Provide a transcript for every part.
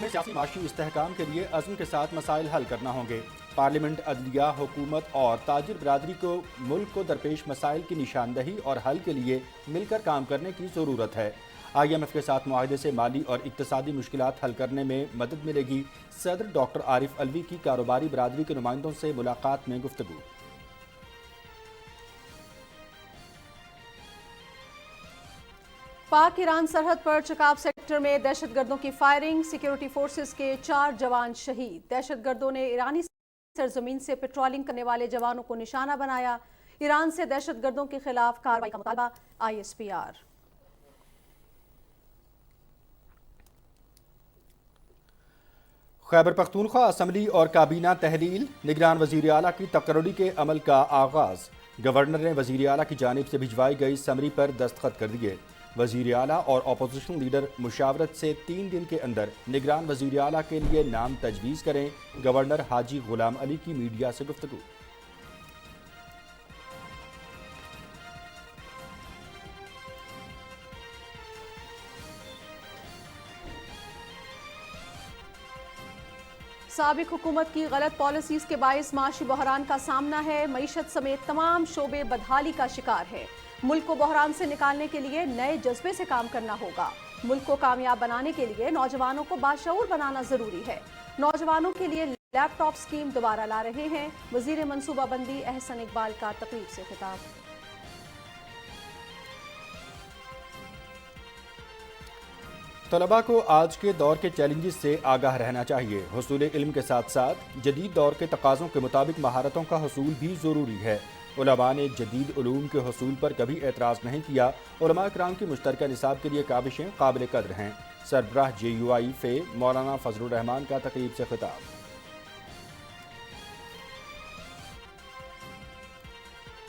میں سیاسی معاشی استحکام کے لیے عزم کے ساتھ مسائل حل کرنا ہوں گے۔ پارلیمنٹ، عدلیہ، حکومت اور تاجر برادری کو ملک کو درپیش مسائل کی نشاندہی اور حل کے لیے مل کر کام کرنے کی ضرورت ہے۔ IMF کے ساتھ معاہدے سے مالی اور اقتصادی مشکلات حل کرنے میں مدد ملے گی۔ صدر ڈاکٹر عارف علوی کی کاروباری برادری کے نمائندوں سے ملاقات میں گفتگو۔ پاک ایران سرحد پر چکاب سیکٹر میں دہشت گردوں کی فائرنگ، سیکیورٹی فورسز کے 4 جوان شہید۔ دہشت گردوں نے ایرانی سرزمین سے پیٹرولنگ کرنے والے جوانوں کو نشانہ بنایا۔ ایران سے دہشت گردوں کے خلاف کارروائی کا مطالبہ، ISPR۔ خیبر پختونخوا اسمبلی اور کابینہ تحلیل، نگران وزیر اعلیٰ کی تقرری کے عمل کا آغاز۔ گورنر نے وزیر اعلیٰ کی جانب سے بھجوائی گئی سمری پر دستخط کر دیے۔ وزیر اعلیٰ اور اپوزیشن لیڈر مشاورت سے 3 دن کے اندر نگران وزیر اعلیٰ کے لیے نام تجویز کریں۔ گورنر حاجی غلام علی کی میڈیا سے گفتگو۔ سابق حکومت کی غلط پالیسیز کے باعث معاشی بحران کا سامنا ہے۔ معیشت سمیت تمام شعبے بدحالی کا شکار ہے۔ ملک کو بحران سے نکالنے کے لیے نئے جذبے سے کام کرنا ہوگا۔ ملک کو کامیاب بنانے کے لیے نوجوانوں کو باشعور بنانا ضروری ہے۔ نوجوانوں کے لیے لیپ ٹاپ اسکیم دوبارہ لا رہے ہیں۔ وزیر منصوبہ بندی احسن اقبال کا تقریب سے خطاب۔ طلباء کو آج کے دور کے چیلنجز سے آگاہ رہنا چاہیے۔ حصول علم کے ساتھ ساتھ جدید دور کے تقاضوں کے مطابق مہارتوں کا حصول بھی ضروری ہے۔ علماء نے جدید علوم کے حصول پر کبھی اعتراض نہیں کیا۔ علماء کرام کی مشترکہ نصاب کے لیے کاوشیں قابل قدر ہیں۔ سربراہ JUI فے مولانا فضل الرحمان کا تقریب سے خطاب۔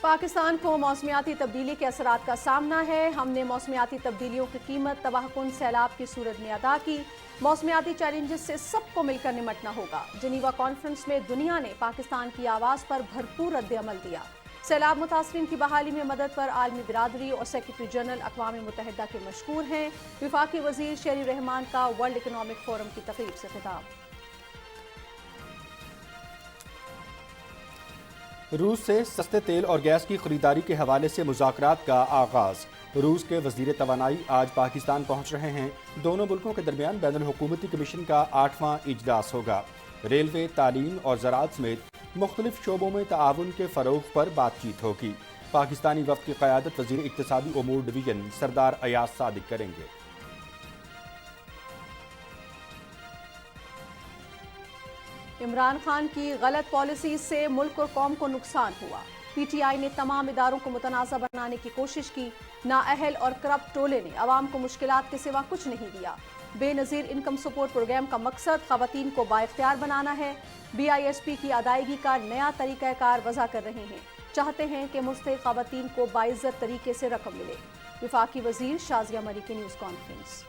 پاکستان کو موسمیاتی تبدیلی کے اثرات کا سامنا ہے۔ ہم نے موسمیاتی تبدیلیوں کی قیمت تباہ کن سیلاب کی صورت میں ادا کی۔ موسمیاتی چیلنجز سے سب کو مل کر نمٹنا ہوگا۔ جنیوا کانفرنس میں دنیا نے پاکستان کی آواز پر بھرپور رد عمل دیا۔ سیلاب متاثرین کی بحالی میں مدد پر عالمی برادری اور سیکرٹری جنرل اقوام متحدہ کے مشکور ہیں۔ وفاقی وزیر شہری رحمان کا ورلڈ اکنامک فورم کی تقریب سے خطاب۔ روس سے سستے تیل اور گیس کی خریداری کے حوالے سے مذاکرات کا آغاز۔ روس کے وزیر توانائی آج پاکستان پہنچ رہے ہیں۔ دونوں ملکوں کے درمیان بین الحکومتی کمیشن کا 8واں اجلاس ہوگا۔ ریلوے، تعلیم اور زراعت سمیت مختلف شعبوں میں تعاون کے فروغ پر بات چیت ہوگی۔ پاکستانی وفد کی قیادت وزیر اقتصادی امور ڈویژن سردار ایاز صادق کریں گے۔ عمران خان کی غلط پالیسیز سے ملک اور قوم کو نقصان ہوا۔ PTI نے تمام اداروں کو متنازع بنانے کی کوشش کی۔ نااہل اور کرپٹ ٹولے نے عوام کو مشکلات کے سوا کچھ نہیں دیا۔ بے نظیر انکم سپورٹ پروگرام کا مقصد خواتین کو بااختیار بنانا ہے۔ BISP کی ادائیگی کا نیا طریقہ کار وضع کر رہے ہیں۔ چاہتے ہیں کہ مستحق خواتین کو باعزت طریقے سے رقم ملے۔ وفاقی وزیر شازیہ مری کی نیوز کانفرنس۔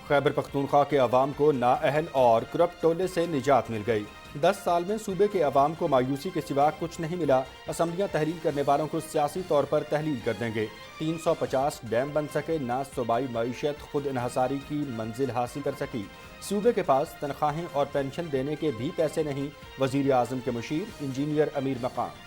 خیبر پختونخوا کے عوام کو نااہل اور کرپٹ ٹولے سے نجات مل گئی۔ 10 سال میں صوبے کے عوام کو مایوسی کے سوا کچھ نہیں ملا۔ اسمبلیاں تحلیل کرنے والوں کو سیاسی طور پر تحلیل کر دیں گے۔ 350 ڈیم بن سکے، نہ صوبائی معیشت خود انحصاری کی منزل حاصل کر سکی۔ صوبے کے پاس تنخواہیں اور پینشن دینے کے بھی پیسے نہیں۔ وزیر اعظم کے مشیر انجینئر امیر مقام۔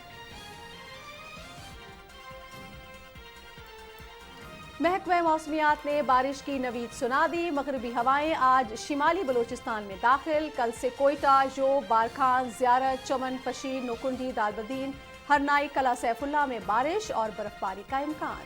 محکمہ موسمیات نے بارش کی نوید سنا دی۔ مغربی ہوائیں آج شمالی بلوچستان میں داخل۔ کل سے کوئٹہ، جو، بارکھان، زیارت، چمن، پشیر، نوکنڈی، دالبدین، ہرنائی، کلا سیف اللہ میں بارش اور برف باری کا امکان۔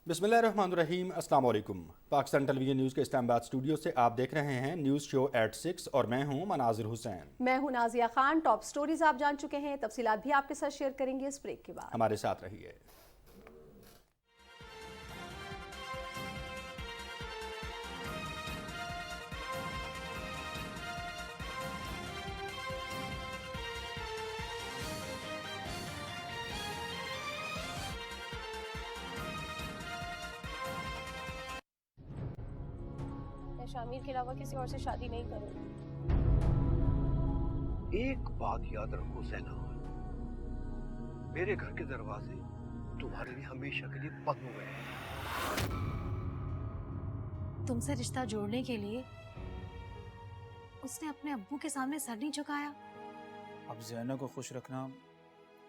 بسم اللہ الرحمن الرحیم۔ السلام علیکم۔ پاکستان ٹیلی ویژن نیوز کے اسلام آباد اسٹوڈیو سے آپ دیکھ رہے ہیں نیوز شو ایٹ 6 اور میں ہوں مناظر حسین۔ میں ہوں نازیہ خان۔ ٹاپ سٹوریز آپ جان چکے ہیں، تفصیلات بھی آپ کے ساتھ شیئر کریں گے اس بریک کے بعد۔ ہمارے ساتھ رہیے۔ شامیر کے علاوہ کسی اور سے شادی نہیں کروں گی۔ ایک بات یاد رکھو زینا، میرے گھر کے دروازے تمہارے لیے ہمیشہ کے لیے بند ہو گئے ہیں۔ تم سے رشتہ جوڑنے کے لیے اس نے اپنے ابو کے سامنے سر نہیں جھکایا۔ اب زینہ کو خوش رکھنا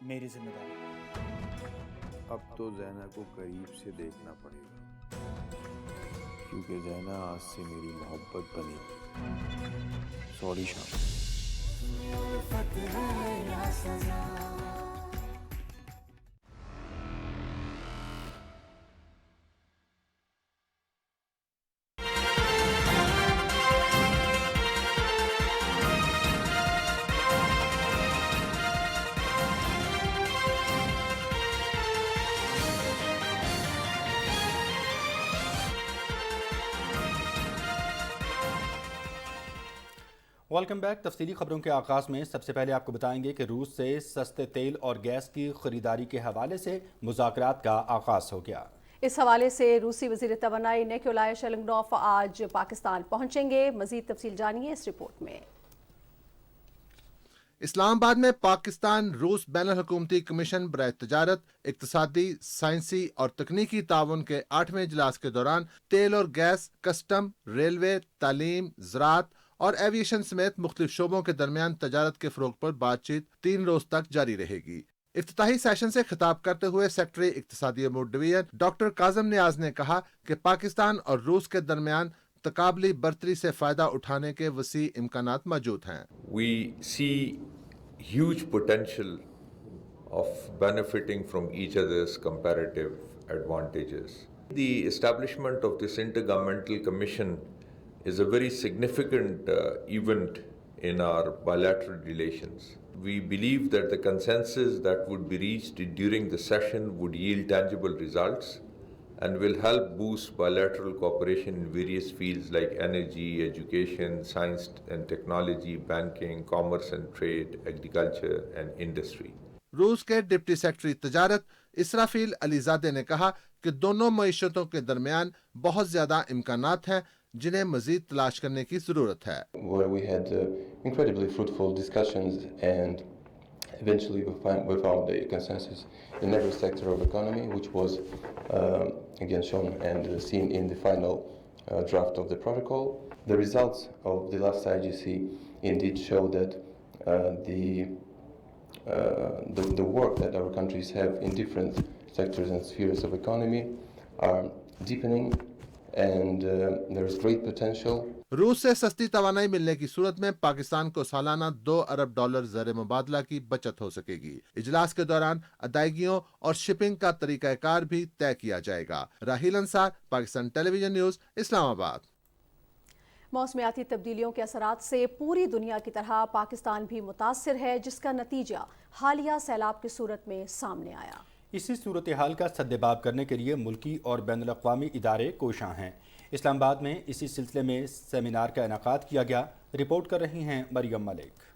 میری ذمہ داری۔ اب تو زینہ کو قریب سے دیکھنا پڑے گا، کیونکہ زینہ آج سے میری محبت بنی۔ سوری شام۔ Welcome back. تفصیلی خبروں کے آغاز میں سب سے پہلے آپ کو بتائیں گے کہ روس سے سستے تیل اور گیس کی خریداری کے حوالے سے مذاکرات کا آغاز ہو گیا۔ اس حوالے سے روسی وزیر توانائی نیکولائے شیلنگنوف آج پاکستان پہنچیں گے۔ مزید تفصیل جانیے اس رپورٹ میں۔ اسلام آباد میں پاکستان روس بین الحکومتی کمیشن برائے تجارت، اقتصادی، سائنسی اور تکنیکی تعاون کے 8ویں اجلاس کے دوران تیل اور گیس، کسٹم، ریلوے، تعلیم، زراعت اور ایویشن سمیت مختلف شعبوں کے درمیان تجارت کے فروغ پر بات چیت 3 روز تک جاری رہے گی۔ افتتاحی سیشن سے خطاب کرتے ہوئے سیکرٹری اقتصادی امور ڈویژن ڈاکٹر کاظم نیاز نے کہا کہ پاکستان اور روس کے درمیان تقابلی برتری سے فائدہ اٹھانے کے وسیع امکانات موجود ہیں۔ We see huge potential of benefiting from each other's comparative advantages. The establishment of this Intergovernmental Commission is a very significant event in our bilateral relations. We believe that the consensus that would be reached during the session would yield tangible results and will help boost bilateral cooperation in various fields like energy, education, science and technology, banking, commerce and trade, agriculture and industry. روس کے deputy secretary تجارت اسرافیل علی زادے نے کہا کہ دونوں معیشتوں کے درمیان بہت زیادہ امکانات ہیں جنہیں مزید تلاش کرنے کی ضرورت ہے۔ Where we had incredibly fruitful discussions and eventually we found a consensus in every sector of economy, which was again shown and seen in the final draft of the protocol. The results of the last IGC indeed show that the work that our countries have in different sectors and spheres of economy are deepening and there is great potential. روس سے سستی توانائی ملنے کی صورت میں پاکستان کو سالانہ $2 ارب زر مبادلہ کی بچت ہو سکے گی۔ اجلاس کے دوران ادائیگیوں اور شپنگ کا طریقہ کار بھی طے کیا جائے گا۔ راہیل انصار، پاکستان ٹیلی ویژن نیوز، اسلام آباد۔ موسمیاتی تبدیلیوں کے اثرات سے پوری دنیا کی طرح پاکستان بھی متاثر ہے، جس کا نتیجہ حالیہ سیلاب کی صورت میں سامنے آیا۔ اسی صورتحال کا سدباب کرنے کے لیے ملکی اور بین الاقوامی ادارے کوشاں ہیں۔ اسلام آباد میں اسی سلسلے میں سیمینار کا انعقاد کیا گیا۔ رپورٹ کر رہی ہیں مریم ملک۔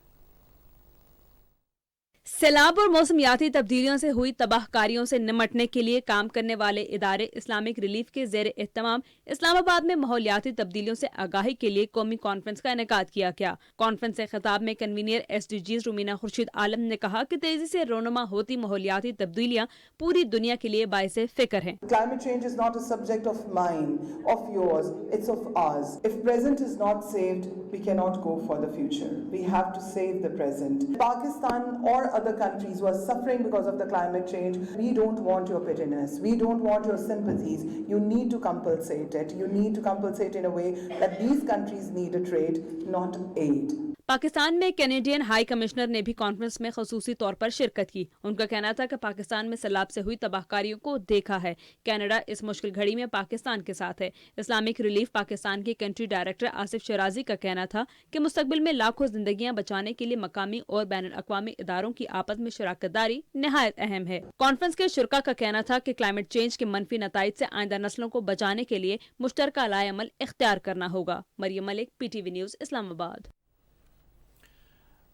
سیلاب اور موسمیاتی تبدیلیوں سے ہوئی تباہ کاریوں سے نمٹنے کے لیے کام کرنے والے ادارے اسلامک ریلیف کے زیر اہتمام اسلام آباد میں ماحولیاتی تبدیلیوں سے آگاہی کے لیے قومی کانفرنس کا انعقاد کیا گیا۔ کانفرنس سے خطاب میں کنوینر SDGs رومینہ خورشید عالم نے کہا کہ تیزی سے رونما ہوتی ماحولیاتی تبدیلیاں پوری دنیا کے لیے باعث فکر ہیں۔ Climate change is not a subject of mine, of yours, it's of ours. If present is not saved, we cannot go for the future. We have to save the present. Pakistan or other countries who are suffering because of the climate change, we don't want your pittyness, we don't want your sympathies. You need to compensate it. You need to compensate in a way that these countries need a trade, not aid. Pakistan میں Canadian high commissioner نے بھی conference میں خصوصی طور پر شرکت کی۔ ان کا کہنا تھا کہ پاکستان میں سیلاب سے ہوئی تباہ کاریوں کو دیکھا ہے۔ کینیڈا اس مشکل گھڑی میں پاکستان کے ساتھ ہے۔ اسلامک ریلیف پاکستان کے کنٹری ڈائریکٹر آصف شرازی کا کہنا تھا کہ مستقبل میں لاکھوں زندگیاں بچانے کے لیے مقامی اور بین الاقوامی اداروں کی آپس میں شراکت داری نہایت اہم ہے۔ کانفرنس کے شرکا کا کہنا تھا کہ کلائمیٹ چینج کے منفی نتائج سے آئندہ نسلوں کو بچانے کے لیے مشترکہ لائے عمل اختیار کرنا ہوگا۔ مریم ملک، PTV نیوز، اسلام آباد۔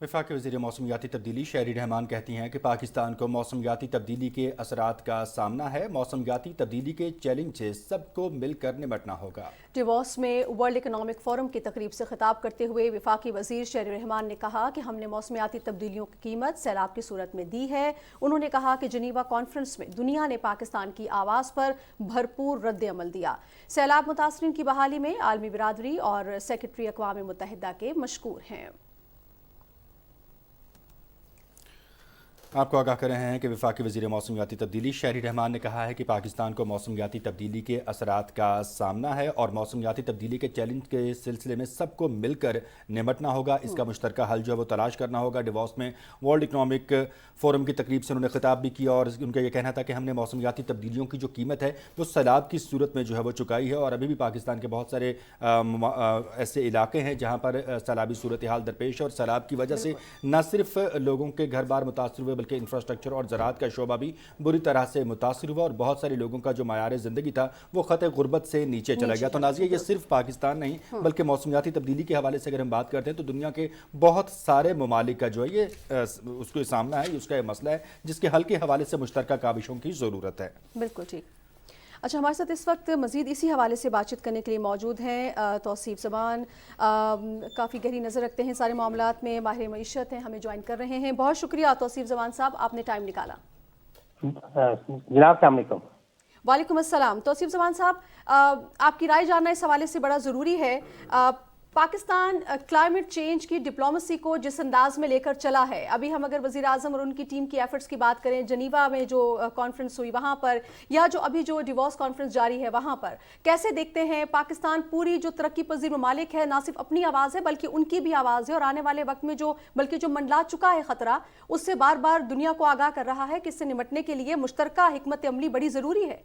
वफाकी वज़ीर मौसमियाती तब्दीली शहरी रहमान कहती हैं कि पाकिस्तान को मौसमियाती तब्दीली के असरात का सामना है। मौसमियाती तब्दीली के चैलेंज से सबको मिलकर निपटना होगा। डिवॉस में वर्ल्ड इकोनॉमिक फोरम की तकरीब से खिताब करते हुए वफाकी वज़ीर शहरी रहमान ने कहा कि हमने मौसमियाती तब्दीलियों की कीमत सैलाब की सूरत में दी है। उन्होंने कहा कि जनीवा कॉन्फ्रेंस में दुनिया ने पाकिस्तान की आवाज़ पर भरपूर रद्द अमल दिया। सैलाब मुतासरीन की बहाली में आलमी बिरादरी और सेक्रेटरी अक़वाम मुत्तहिदा के मशकूर हैं। आपको आगाह कर रहे हैं कि वफाकी वज़ीर मौसमियाती तब्दीली शहरी रहमान ने कहा है कि पाकिस्तान को मौसमियाती तब्दीली के असरात का सामना है और मौसमियाती तब्दीली के चैलेंज के सिलसिले में सबको मिलकर निपटना होगा। इसका मुश्तरका हल जो है वो तलाश करना होगा। डिवॉस में वर्ल्ड इकनॉमिक फ़ोरम की तकरीब से उन्होंने खिताब भी किया और उनका ये कहना था कि हमने मौसमियाती तब्दीलियों की जो कीमत है वो सैलाब की सूरत में जो है वो चुकाई है और अभी भी पाकिस्तान के बहुत सारे ऐसे इलाके हैं जहाँ पर सैलाबी सूरत हाल दरपेश है और सैलाब की वजह से न सिर्फ लोगों के घर बार मुतासर हुए बल्कि इंफ्रास्ट्रक्चर और ज़राअत का शोबा भी बुरी तरह से मुतासर हुआ और बहुत सारे लोगों का जो मायार ज़िंदगी था वो ख़त गुर्बत से नीचे चला गया। तो नाज़िया, ये सिर्फ पाकिस्तान नहीं बल्कि मौसमियाती तब्दीली के हवाले से अगर हम बात करते हैं तो दुनिया के बहुत सारे ममालिक का जो है ये उसको सामना है, उसका ये मसला है जिसके हल के हवाले से मुश्तरका काविशों की ज़रूरत है। बिल्कुल ठीक। अच्छा, हमारे साथ इस वक्त मज़ीद इसी हवाले से बातचीत करने के लिए मौजूद हैं तौसीफ ज़मान, काफ़ी गहरी नज़र रखते हैं सारे मामलात में, माहिर मईशत हैं, हमें ज्वाइन कर रहे हैं। बहुत शुक्रिया तौसीफ ज़मान साहब, आपने टाइम निकाला। जनाब अस्सलाम वालेकुम। वालेकुम अस्सलाम। तौसीफ ज़मान साहब, आपकी राय जानना इस हवाले से बड़ा ज़रूरी है। पाकिस्तान क्लाइमेट चेंज की डिप्लोमेसी को जिस अंदाज में लेकर चला है, अभी हम अगर वज़ीर आज़म और उनकी टीम की एफर्ट्स की बात करें, जनीवा में जो कॉन्फ्रेंस हुई वहाँ पर या जो अभी जो डिवॉर्स कॉन्फ्रेंस जारी है वहाँ पर, कैसे देखते हैं पाकिस्तान पूरी जो तरक्की पजीर ममालिक है, ना सिर्फ अपनी आवाज़ है बल्कि उनकी भी आवाज़ है और आने वाले वक्त में जो बल्कि जो मंडला चुका है ख़तरा, उससे बार बार दुनिया को आगाह कर रहा है कि इससे निपटने के लिए मुश्तरका हिकमत अमली बड़ी ज़रूरी है।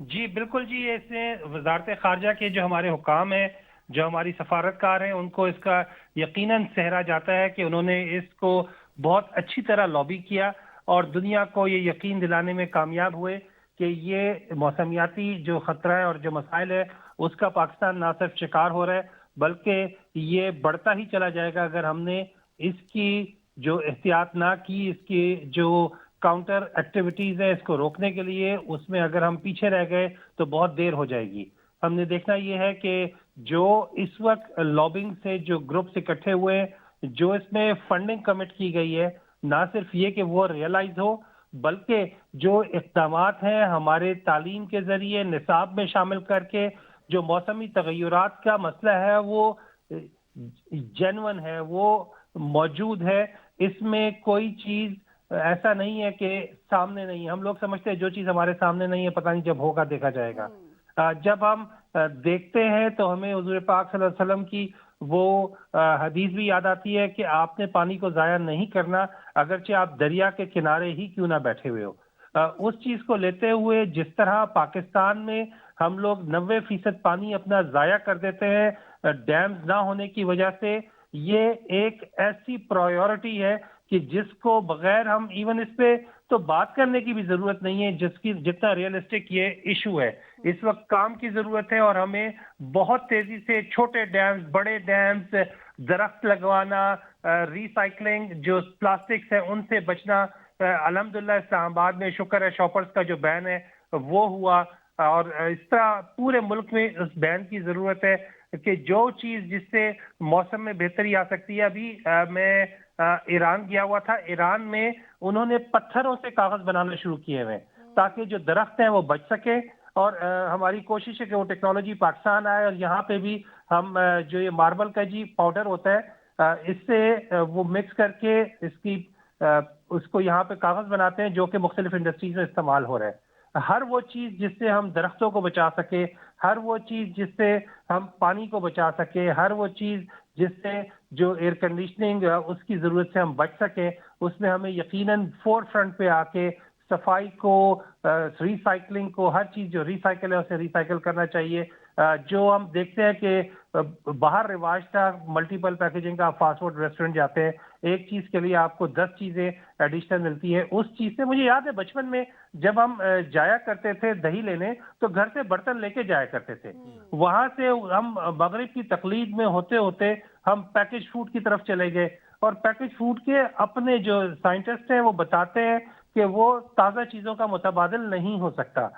जी बिल्कुल जी, इसमें वज़ारत ख़ारजा के जो हमारे हुकाम हैं, जो हमारी सफारतकार हैं, उनको इसका यकीनन सहरा जाता है कि उन्होंने इसको बहुत अच्छी तरह लॉबी किया और दुनिया को ये यकीन दिलाने में कामयाब हुए कि ये मौसमियाती जो ख़तरा है और जो मसाइल है उसका पाकिस्तान ना सिर्फ शिकार हो रहा है बल्कि ये बढ़ता ही चला जाएगा अगर हमने इसकी जो एहतियात ना की, इसकी जो काउंटर एक्टिविटीज़ है इसको रोकने के लिए, उसमें अगर हम पीछे रह गए तो बहुत देर हो जाएगी। हमने देखना ये है कि जो इस वक्त लॉबिंग से जो ग्रुप्स इकट्ठे हुए, जो इसमें फंडिंग कमिट की गई है, ना सिर्फ ये कि वो रियलाइज हो बल्कि जो इक़दामात हैं हमारे तालीम के ज़रिए निसाब में शामिल करके जो मौसमी तग़य्युरात का मसला है वो जेन्युइन है, वो मौजूद है। इसमें कोई चीज़ ऐसा नहीं है कि सामने नहीं है। हम लोग समझते हैं जो चीज़ हमारे सामने नहीं है पता नहीं जब होगा देखा जाएगा। जब हम देखते हैं तो हमें हुज़ूर पाक सल्लल्लाहु अलैहि वसल्लम की वो हदीस भी याद आती है कि आपने पानी को ज़ाया नहीं करना अगरचे आप दरिया के किनारे ही क्यों ना बैठे हुए हो। उस चीज़ को लेते हुए जिस तरह पाकिस्तान में हम लोग 90% पानी अपना ज़ाया कर देते हैं डैम्स ना होने की वजह से, ये एक ऐसी प्रायोरिटी है कि जिसको बगैर हम इवन इस पे तो बात करने की भी जरूरत नहीं है जिसकी जितना रियलिस्टिक ये इशू है। इस वक्त काम की जरूरत है और हमें बहुत तेजी से छोटे डैम्स, बड़े डैम्स, दरख्त लगवाना, रिसाइकलिंग, जो प्लास्टिक्स है उनसे बचना। अल्हम्दुलिल्लाह इस्लामाबाद में शुक्र है शॉपर्स का जो बैन है वो हुआ और इस तरह पूरे मुल्क में उस बैन की जरूरत है कि जो चीज जिससे मौसम में बेहतरी आ सकती है। अभी मैं ईरान गया हुआ था, ईरान में उन्होंने पत्थरों से कागज बनाना शुरू किए हुए ताकि जो दरख्त हैं वो बच सके और हमारी कोशिश है कि वो टेक्नोलॉजी पाकिस्तान आए और यहाँ पे भी हम जो ये मार्बल का जी पाउडर होता है इससे वो मिक्स करके इसकी उसको यहाँ पे कागज बनाते हैं जो कि मुख्तलिफ इंडस्ट्रीज में इस्तेमाल हो रहा है। हर वो चीज़ जिससे हम दरख्तों को बचा सके, हर वो चीज़ जिससे हम पानी को बचा सके, हर वो चीज़ जिससे जो एयर कंडीशनिंग उसकी ज़रूरत से हम बच सके, उसमें हमें यकीनन फोर फ्रंट पे आके सफाई को, रिसाइकलिंग को, हर चीज़ जो रिसाइकल है उसे रिसाइकल करना चाहिए। जो हम देखते हैं कि बाहर रिवाज था मल्टीपल पैकेजिंग का, फास्ट फूड रेस्टोरेंट जाते हैं एक चीज़ के लिए आपको 10 चीज़ें एडिशनल मिलती है। उस चीज़ से मुझे याद है बचपन में जब हम जाया करते थे दही लेने तो घर से बर्तन लेके जाया करते थे, वहाँ से हम मगरिब की तकलीद में होते होते हम पैकेज फूड की तरफ चले गए اور پیکج فوڈ کے اپنے جو سائنٹسٹ ہیں وہ بتاتے ہیں کہ وہ تازہ چیزوں کا متبادل نہیں ہو سکتا.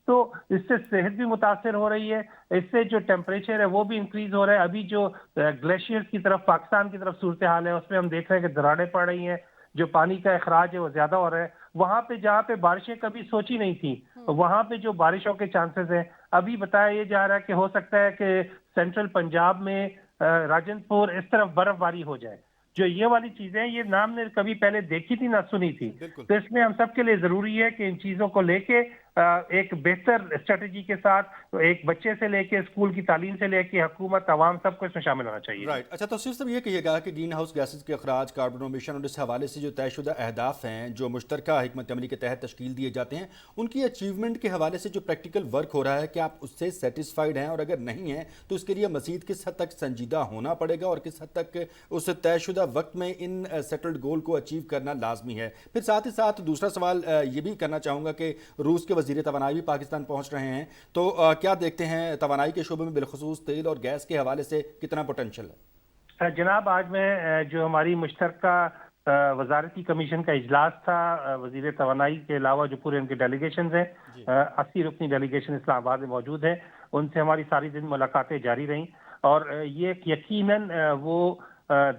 تو اس سے صحت بھی متاثر ہو رہی ہے, اس سے جو ٹیمپریچر ہے وہ بھی انکریز ہو رہا ہے. ابھی جو گلیشیئرز کی طرف پاکستان کی طرف صورتحال ہے اس میں ہم دیکھ رہے ہیں کہ دراڑیں پڑ رہی ہیں, جو پانی کا اخراج ہے وہ زیادہ ہو رہا ہے. وہاں پہ جہاں پہ بارشیں کبھی سوچی نہیں تھی وہاں پہ جو بارشوں کے چانسز ہیں, ابھی بتایا یہ جا رہا ہے کہ ہو سکتا ہے کہ سینٹرل پنجاب میں راجن پور اس طرف برف باری ہو جائے. جو یہ والی چیزیں یہ نام نے کبھی پہلے دیکھی تھی نہ سنی تھی. تو اس میں ہم سب کے لیے ضروری ہے کہ ان چیزوں کو لے کے ایک بہتر اسٹریٹجی کے ساتھ ایک بچے سے لے کے اسکول کی تعلیم سے لے کے حکومت عوام سب کو اس میں شامل ہونا چاہیے. رائٹ. اچھا توصیف صاحب یہ کہیے گا کہ گرین ہاؤس گیسز کے اخراج, کاربن امیشن اور اس حوالے سے جو طے شدہ اہداف ہیں جو مشترکہ حکمت عملی کے تحت تشکیل دیے جاتے ہیں, ان کی اچیومنٹ کے حوالے سے جو پریکٹیکل ورک ہو رہا ہے کیا آپ اس سے سیٹسفائیڈ ہیں, اور اگر نہیں ہیں تو اس کے لیے مزید کس حد تک سنجیدہ ہونا پڑے گا اور کس حد تک اس طے شدہ وقت میں ان سیٹلڈ گول کو اچیو کرنا لازمی ہے؟ پھر ساتھ ہی ساتھ دوسرا سوال یہ بھی کرنا چاہوں گا کہ روس کے وزیر توانائی بھی پاکستان پہنچ رہے ہیں, تو کیا دیکھتے ہیں توانائی کے شعبے میں بالخصوص تیل اور گیس کے حوالے سے کتنا پوٹینشیل ہے؟ جناب آج میں جو ہماری مشترکہ وزارتی کمیشن کا اجلاس تھا, وزیر توانائی کے علاوہ جو پورے ان کے ڈیلیگیشنز ہیں 80 رکنی ڈیلیگیشن اسلام آباد میں موجود ہے, ان سے ہماری ساری دن ملاقاتیں جاری رہیں اور یہ یقیناً وہ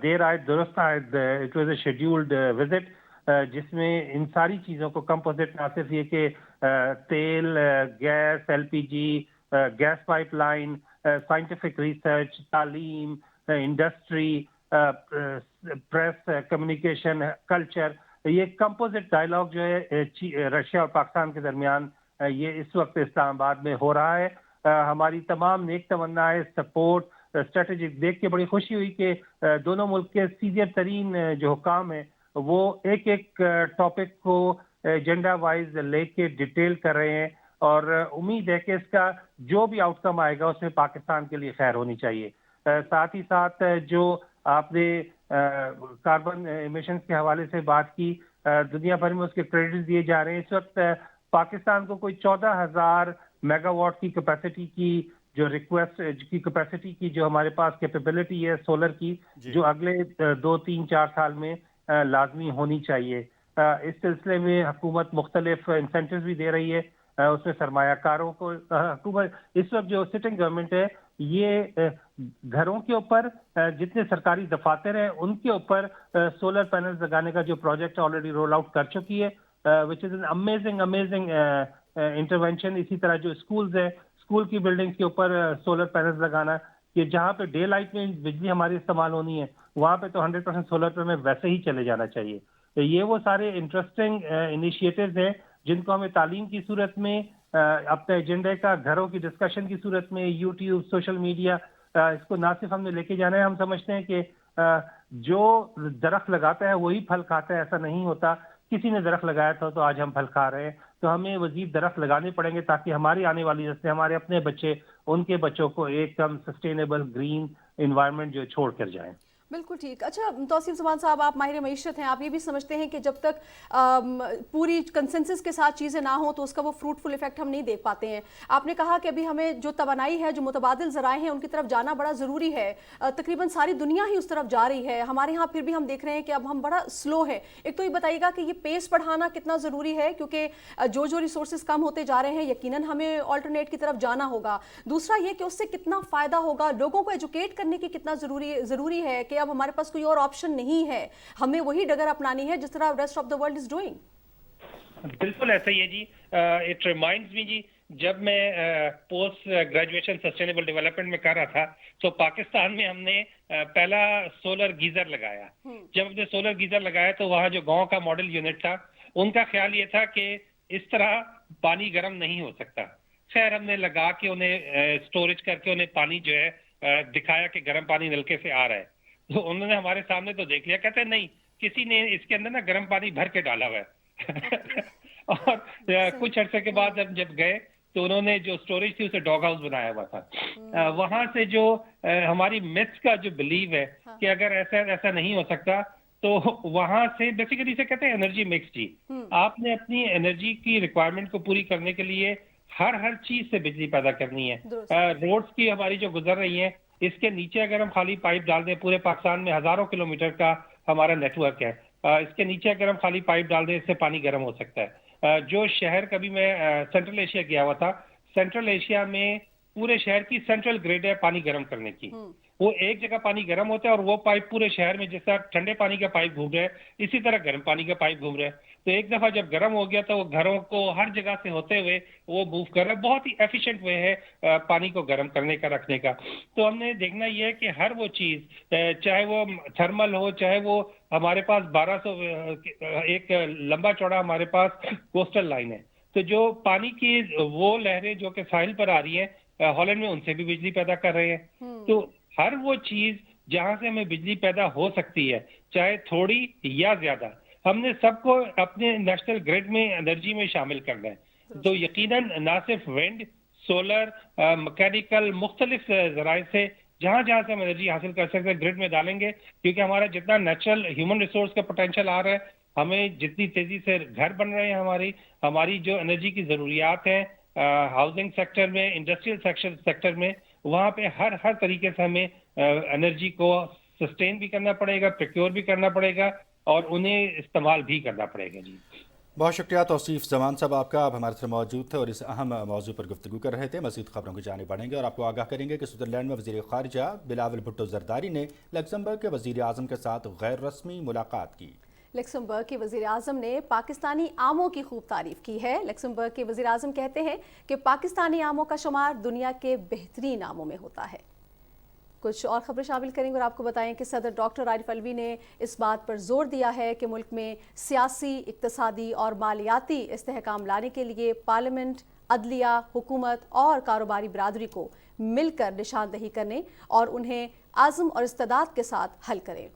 دیر آئے درست آئے. It was a scheduled visit جس میں ان ساری چیزوں کو کمپوزٹ نہ صرف یہ کہ تیل, gas, LPG, gas pipeline, scientific research, تعلیم, انڈسٹری, پریس, کمیونیکیشن, کلچر, یہ کمپوزٹ ڈائلاگ جو ہے رشیا اور پاکستان کے درمیان یہ اس وقت اسلام آباد میں ہو رہا ہے. ہماری تمام نیک تمنائیں, سپورٹ, اسٹریٹجی دیکھ کے بڑی خوشی ہوئی کہ دونوں ملک کے سینئر ترین جو حکام ہیں وہ ایک ایک ٹاپک کو ایجنڈا وائز لے کے ڈیٹیل کر رہے ہیں, اور امید ہے کہ اس کا جو بھی آؤٹ کم آئے گا اس میں پاکستان کے لیے خیر ہونی چاہیے. ساتھ ہی ساتھ جو آپ نے کاربن ایمیشنز کے حوالے سے بات کی, دنیا بھر میں اس کے کریڈٹ دیے جا رہے ہیں. اس وقت پاکستان کو کوئی 14,000 میگا واٹ کی کیپیسٹی کی جو ریکویسٹ کی کیپیسٹی کی جو ہمارے پاس کیپیبلٹی ہے سولر کی, جو اگلے 2-3-4 سال میں لازمی ہونی چاہیے. اس سلسلے میں حکومت مختلف انسینٹیوز بھی دے رہی ہے, اس میں سرمایہ کاروں کو حکومت اس وقت جو سٹنگ گورنمنٹ ہے یہ گھروں کے اوپر جتنے سرکاری دفاتر ہیں ان کے اوپر سولر پینلز لگانے کا جو پروجیکٹ آلریڈی رول آؤٹ کر چکی ہے, وچ از این امیزنگ انٹرونشن. اسی طرح جو اسکولز ہیں, اسکول کی بلڈنگ کے اوپر سولر پینلز لگانا, کہ جہاں پہ ڈے لائٹ میں بجلی ہماری استعمال ہونی ہے وہاں پہ تو 100% سولر پہ میں ویسے ہی چلے جانا چاہیے. یہ وہ سارے انٹرسٹنگ انیشیٹوز ہیں جن کو ہمیں تعلیم کی صورت میں, اپنے ایجنڈے کا گھروں کی ڈسکشن کی صورت میں, یوٹیوب, سوشل میڈیا, اس کو نہ صرف ہم نے لے کے جانا ہے. ہم سمجھتے ہیں کہ جو درخت لگاتا ہے وہی پھل کھاتا ہے, ایسا نہیں ہوتا. کسی نے درخت لگایا تھا تو آج ہم پھل کھا رہے ہیں, تو ہمیں مزید درخت لگانے پڑیں گے تاکہ ہماری آنے والی نسلیں, ہمارے اپنے بچے, ان کے بچوں کو ایک دم سسٹینیبل گرین انوائرمنٹ جو چھوڑ کر جائیں. بالکل ٹھیک. اچھا توصیف زمان صاحب, آپ ماہر معیشت ہیں, آپ یہ بھی سمجھتے ہیں کہ جب تک پوری کنسنسس کے ساتھ چیزیں نہ ہوں تو اس کا وہ فروٹفل ایفیکٹ ہم نہیں دیکھ پاتے ہیں. آپ نے کہا کہ ابھی ہمیں جو توانائی ہے, جو متبادل ذرائع ہیں, ان کی طرف جانا بڑا ضروری ہے. تقریباً ساری دنیا ہی اس طرف جا رہی ہے. ہمارے ہاں پھر بھی ہم دیکھ رہے ہیں کہ اب ہم بڑا سلو ہے. ایک تو یہ بتائیے گا کہ یہ پیس بڑھانا کتنا ضروری ہے, کیونکہ جو ریسورسز کم ہوتے جا رہے ہیں یقیناً ہمیں آلٹرنیٹ کی طرف جانا ہوگا. دوسرا یہ کہ اس سے کتنا فائدہ ہوگا, لوگوں کو ایجوکیٹ کرنے کی کتنا ضروری ہے کہ اب ہمارے پاس کوئی اور آپشن نہیں ہے, ہمیں وہی ڈگر اپنانی ہے جس طرح rest of the world is doing. بالکل ایسا ہی ہے جی. اٹ ریمائنڈز می جی, جب میں پوسٹ گریجویشن سسٹینیبل ڈیولپمنٹ میں کر رہا تھا تو پاکستان میں ہم نے پہلا سولر گیزر لگایا. جب ہم نے سولر گیزر لگایا تو وہاں جو گاؤں کا ماڈل یونٹ تھا ان کا خیال یہ تھا کہ اس طرح پانی گرم نہیں ہو سکتا. خیر ہم نے لگا کے انہیں اسٹوریج کر کے انہیں پانی جو ہے دکھایا کہ گرم پانی نلکے سے آ رہا ہے, تو انہوں نے ہمارے سامنے تو دیکھ لیا, کہتے ہیں نہیں, کسی نے اس کے اندر نا گرم پانی بھر کے ڈالا ہوا ہے. اور کچھ عرصے کے بعد جب گئے تو انہوں نے جو اسٹوریج تھی اسے ڈاگ ہاؤس بنایا ہوا تھا. وہاں سے جو ہماری میتھس کا جو بلیو ہے کہ اگر ایسا نہیں ہو سکتا تو وہاں سے بیسیکلی سے کہتے ہیں انرجی مکس. جی آپ نے اپنی انرجی کی ریکوائرمنٹ کو پوری کرنے کے لیے ہر چیز سے بجلی پیدا کرنی ہے. روڈز کی ہماری جو گزر رہی ہیں اس کے نیچے اگر ہم خالی پائپ ڈال دیں, پورے پاکستان میں ہزاروں کلومیٹر کا ہمارا نیٹ ورک ہے. اس کے نیچے اگر ہم خالی پائپ ڈال دیں اس سے پانی گرم ہو سکتا ہے. جو شہر کبھی میں سینٹرل ایشیا گیا ہوا تھا, سینٹرل ایشیا میں پورے شہر کی سینٹرل گریڈ ہے پانی گرم کرنے کی. وہ ایک جگہ پانی گرم ہوتا ہے اور وہ پائپ پورے شہر میں جیسا ٹھنڈے پانی کا پائپ گھوم رہا ہے اسی طرح گرم پانی کا پائپ گھوم رہا ہے. تو ایک دفعہ جب گرم ہو گیا تو وہ گھروں کو ہر جگہ سے ہوتے ہوئے وہ موو کر رہا ہے. بہت ہی ایفیشینٹ وے ہے پانی کو گرم کرنے کا, رکھنے کا. تو ہم نے دیکھنا یہ ہے کہ ہر وہ چیز چاہے وہ تھرمل ہو, چاہے وہ ہمارے پاس 1200 ایک لمبا چوڑا ہمارے پاس کوسٹل لائن ہے, تو جو پانی کی وہ لہریں جو کہ ساحل پر آ رہی ہیں ہالینڈ میں ان سے بھی بجلی پیدا کر رہے ہیں. تو ہر وہ چیز جہاں سے ہمیں بجلی پیدا ہو سکتی ہے چاہے تھوڑی یا زیادہ, ہم نے سب کو اپنے نیشنل گریڈ میں انرجی میں شامل کرنا ہے. تو یقیناً نہ صرف ونڈ, سولر, مکینیکل, مختلف ذرائع سے جہاں جہاں سے ہم انرجی حاصل کر سکتے ہیں گریڈ میں ڈالیں گے, کیونکہ ہمارا جتنا نیچرل ہیومن ریسورس کا پوٹینشیل آ رہا ہے, ہمیں جتنی تیزی سے گھر بن رہے ہیں, ہماری جو انرجی کی ضروریات ہیں ہاؤسنگ سیکٹر میں, انڈسٹریل سیکٹر میں, وہاں پہ ہر طریقے سے ہمیں انرجی کو سسٹین بھی کرنا پڑے گا, پریکیور بھی کرنا پڑے گا اور انہیں استعمال بھی کرنا پڑے گا. جی بہت شکریہ توصیف زمان صاحب آپ کا, آپ ہمارے ساتھ موجود تھے اور اس اہم موضوع پر گفتگو کر رہے تھے. مزید خبروں کی جانب بڑھیں گے اور آپ کو آگاہ کریں گے کہ سوئٹزرلینڈ میں وزیر خارجہ بلاول بھٹو زرداری نے لکسمبرگ کے وزیر اعظم کے ساتھ غیر رسمی ملاقات کی. لکسمبرگ کے وزیر اعظم نے پاکستانی آموں کی خوب تعریف کی ہے. لکسمبرگ کے وزیر اعظم کہتے ہیں کہ پاکستانی آموں کا شمار دنیا کے بہترین آموں میں ہوتا ہے. کچھ اور خبریں شامل کریں گے اور آپ کو بتائیں کہ صدر ڈاکٹر عارف الوی نے اس بات پر زور دیا ہے کہ ملک میں سیاسی, اقتصادی اور مالیاتی استحکام لانے کے لیے پارلیمنٹ, عدلیہ, حکومت اور کاروباری برادری کو مل کر نشاندہی کرنے اور انہیں عزم اور استعداد کے ساتھ حل کریں.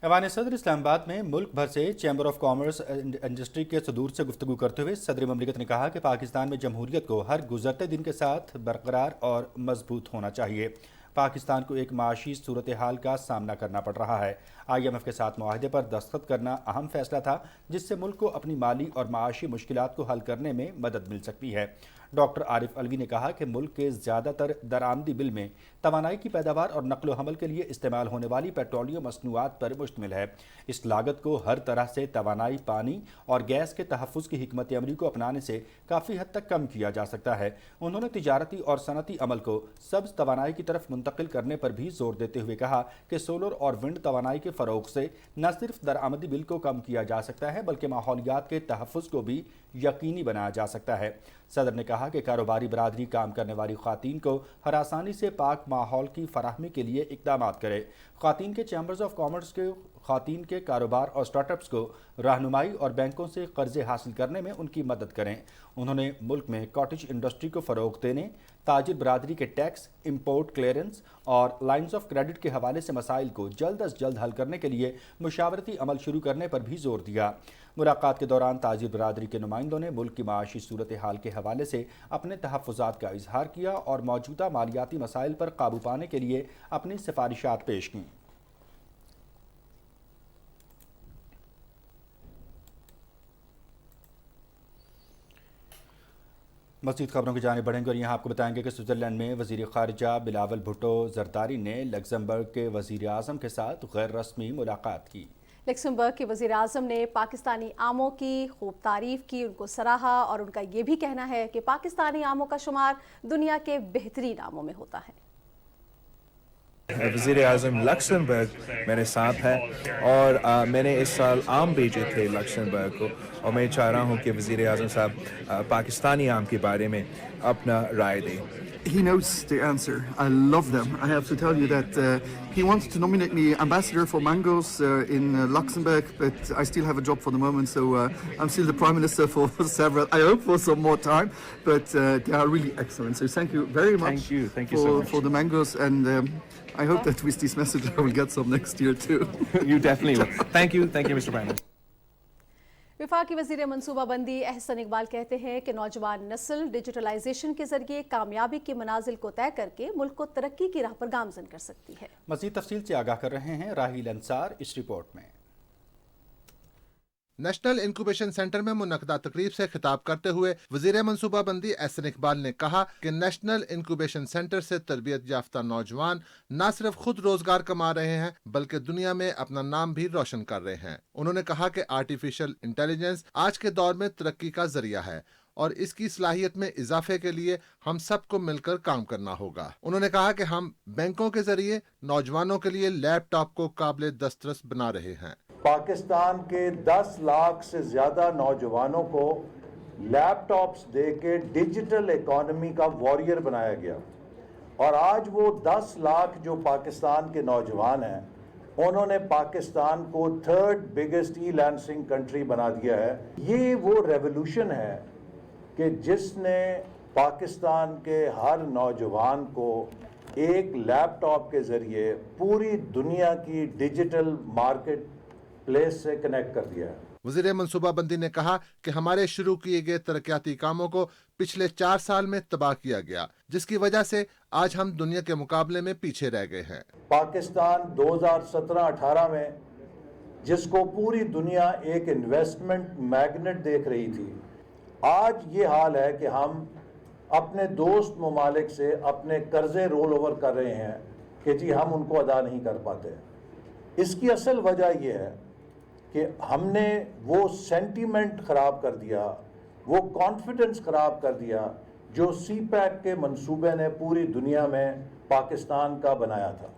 ایوان صدر اسلام آباد میں ملک بھر سے chamber of commerce and industry کے صدور سے گفتگو کرتے ہوئے صدر مملکت نے کہا کہ پاکستان میں جمہوریت کو ہر گزرتے دن کے ساتھ برقرار اور مضبوط ہونا چاہیے. پاکستان کو ایک معاشی صورتحال کا سامنا کرنا پڑ رہا ہے. IMF کے ساتھ معاہدے پر دستخط کرنا اہم فیصلہ تھا جس سے ملک کو اپنی مالی اور معاشی مشکلات کو حل کرنے میں مدد مل سکتی ہے. ڈاکٹر عارف الوی نے کہا کہ ملک کے زیادہ تر درآمدی بل میں توانائی کی پیداوار اور نقل و حمل کے لیے استعمال ہونے والی پیٹرولیم مصنوعات پر مشتمل ہے. اس لاگت کو ہر طرح سے توانائی, پانی اور گیس کے تحفظ کی حکمت عملی کو اپنانے سے کافی حد تک کم کیا جا سکتا ہے. انہوں نے تجارتی اور صنعتی عمل کو سبز توانائی کی طرف منتقل کرنے پر بھی زور دیتے ہوئے کہا کہ سولر اور ونڈ توانائی کے فروغ سے نہ صرف درآمدی بل کو کم کیا جا سکتا ہے بلکہ ماحولیات کے تحفظ کو بھی یقینی بنایا جا سکتا ہے. صدر نے کہا کہ کاروباری برادری کام کرنے والی خواتین کو ہر آسانی سے پاک ماحول کی فراہمی کے لیے اقدامات کرے. خواتین کے چیمبرز آف کامرس کے خواتین کے کاروبار اور سٹارٹ اپس کو رہنمائی اور بینکوں سے قرضے حاصل کرنے میں ان کی مدد کریں. انہوں نے ملک میں کاٹیج انڈسٹری کو فروغ دینے, تاجر برادری کے ٹیکس, امپورٹ کلیئرنس اور لائنز آف کریڈٹ کے حوالے سے مسائل کو جلد از جلد حل کرنے کے لیے مشاورتی عمل شروع کرنے پر بھی زور دیا. ملاقات کے دوران تاجر برادری کے نمائندوں نے ملک کی معاشی صورتحال کے حوالے سے اپنے تحفظات کا اظہار کیا اور موجودہ مالیاتی مسائل پر قابو پانے کے لیے اپنی سفارشات پیش کیں. مزید خبروں کی جانب بڑھیں گے اور یہاں آپ کو بتائیں گے کہ سوئٹزرلینڈ میں وزیر خارجہ بلاول بھٹو زرداری نے لکسمبرگ کے وزیر اعظم کے ساتھ غیر رسمی ملاقات کی. لکسمبرگ کے وزیر اعظم نے پاکستانی آموں کی خوب تعریف کی, ان کو سراہا اور ان کا یہ بھی کہنا ہے کہ پاکستانی آموں کا شمار دنیا کے بہترین آموں میں ہوتا ہے. وزیر اعظم لکسمبرگ میرے ساتھ ہے اور میں نے اس سال آم بھیجے تھے لکسمبرگ کو اور میں چاہ رہا ہوں کہ وزیر اعظم صاحب پاکستانی آم کے بارے میں اپنا رائے دیں. He knows the answer. I love them. I have to tell you that he wants to nominate me ambassador for mangoes in Luxembourg, but I still have a job for the moment, so I'm still the prime minister for several, I hope for some more time, but they are really excellent. So thank you very much. Thank you so much. For the mangoes, and I hope that with this message I will get some next year too. You definitely will. Thank you, Mr. Brandon. وفاقی وزیر منصوبہ بندی احسن اقبال کہتے ہیں کہ نوجوان نسل digitalisation کے ذریعے کامیابی کے منازل کو طے کر کے ملک کو ترقی کی راہ پر گامزن کر سکتی ہے. مزید تفصیل سے آگاہ کر رہے ہیں راہیل انصار اس رپورٹ میں. नेशनल इंक्यूबेशन सेंटर में मुनक्कदा तकरीब से खिताब करते हुए वजीर मनसूबाबंदी एहसन इकबाल ने कहा कि नेशनल इंक्यूबेशन सेंटर से तरबियत याफ्ता नौजवान न सिर्फ खुद रोजगार कमा रहे हैं बल्कि दुनिया में अपना नाम भी रोशन कर रहे हैं। उन्होंने कहा कि आर्टिफिशियल इंटेलिजेंस आज के दौर में तरक्की का जरिया है और इसकी सलाहियत में इजाफे के लिए हम सबको मिलकर काम करना होगा। उन्होंने कहा कि हम बैंकों के जरिए नौजवानों के लिए लैपटॉप को काबिल दस्तरस बना रहे हैं। पाकिस्तान के 10 लाख से ज्यादा नौजवानों को लैपटॉप्स दे के डिजिटल इकोनॉमी का वॉरियर बनाया गया और आज वो 10 लाख जो पाकिस्तान के नौजवान हैं उन्होंने पाकिस्तान को 3rd बिगेस्ट ई लैंसिंग कंट्री बना दिया है। ये वो रेवोल्यूशन है कि जिसने पाकिस्तान के हर नौजवान को एक लैपटॉप के जरिए पूरी दुनिया की डिजिटल मार्केट प्लेस से कनेक्ट कर दिया है। वज़ीर मनसूबाबंदी ने कहा कि हमारे शुरू किए गए तरक्याती कामों को पिछले 4 साल में तबाह किया गया, जिसकी वजह से आज हम दुनिया के मुकाबले में पीछे रह गए हैं। पाकिस्तान 2017-18 में जिसको पूरी दुनिया एक इन्वेस्टमेंट मैग्नेट देख रही थी, आज ये हाल है कि हम अपने दोस्त ममालिक से अपने कर्जे रोल ओवर कर रहे हैं कि जी हम उनको अदा नहीं कर पाते। इसकी असल वजह यह है कि हमने वो सेंटीमेंट ख़राब कर दिया, वो कॉन्फिडेंस ख़राब कर दिया जो CPEC के मंसूबे ने पूरी दुनिया में पाकिस्तान का बनाया था।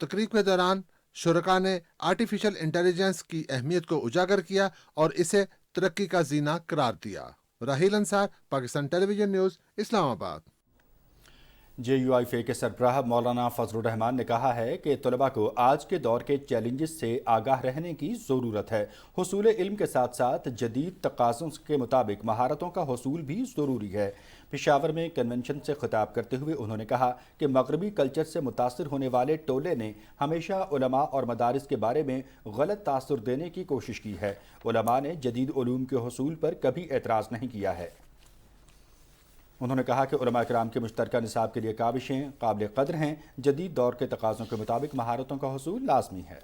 तकरीब के दौरान शुरका ने आर्टिफिशियल इंटेलिजेंस की अहमियत को उजागर किया और इसे तरक्की का जीना करार दिया। Rahil Ansar, Pakistan television news, Islamabad. JUIFA के सरबराह मौलाना फजलुर रहमान ने कहा है कि तलबा को आज के दौर के चैलेंजेस से आगाह रहने की ज़रूरत है। हुसूल इल्म के साथ साथ जदीद तकाज़ों के मुताबिक महारतों का हुसूल भी ज़रूरी है। पेशावर में कन्वेंशन से खिताब करते हुए उन्होंने कहा कि मगरबी कल्चर से मुतासिर होने वाले टोले ने हमेशा उलमा और मदारिस के बारे में गलत तासुर देने की कोशिश की है। उलमा ने जदीद उलूम के हुसूल पर कभी एतराज़ नहीं किया है। उन्होंने कहा कि उलमा किराम के मुश्तरका निसाब के लिए काबिशें काबिल कदर हैं। जदीद दौर के तकाज़ों के मुताबिक महारतों का हुसूल लाजमी है।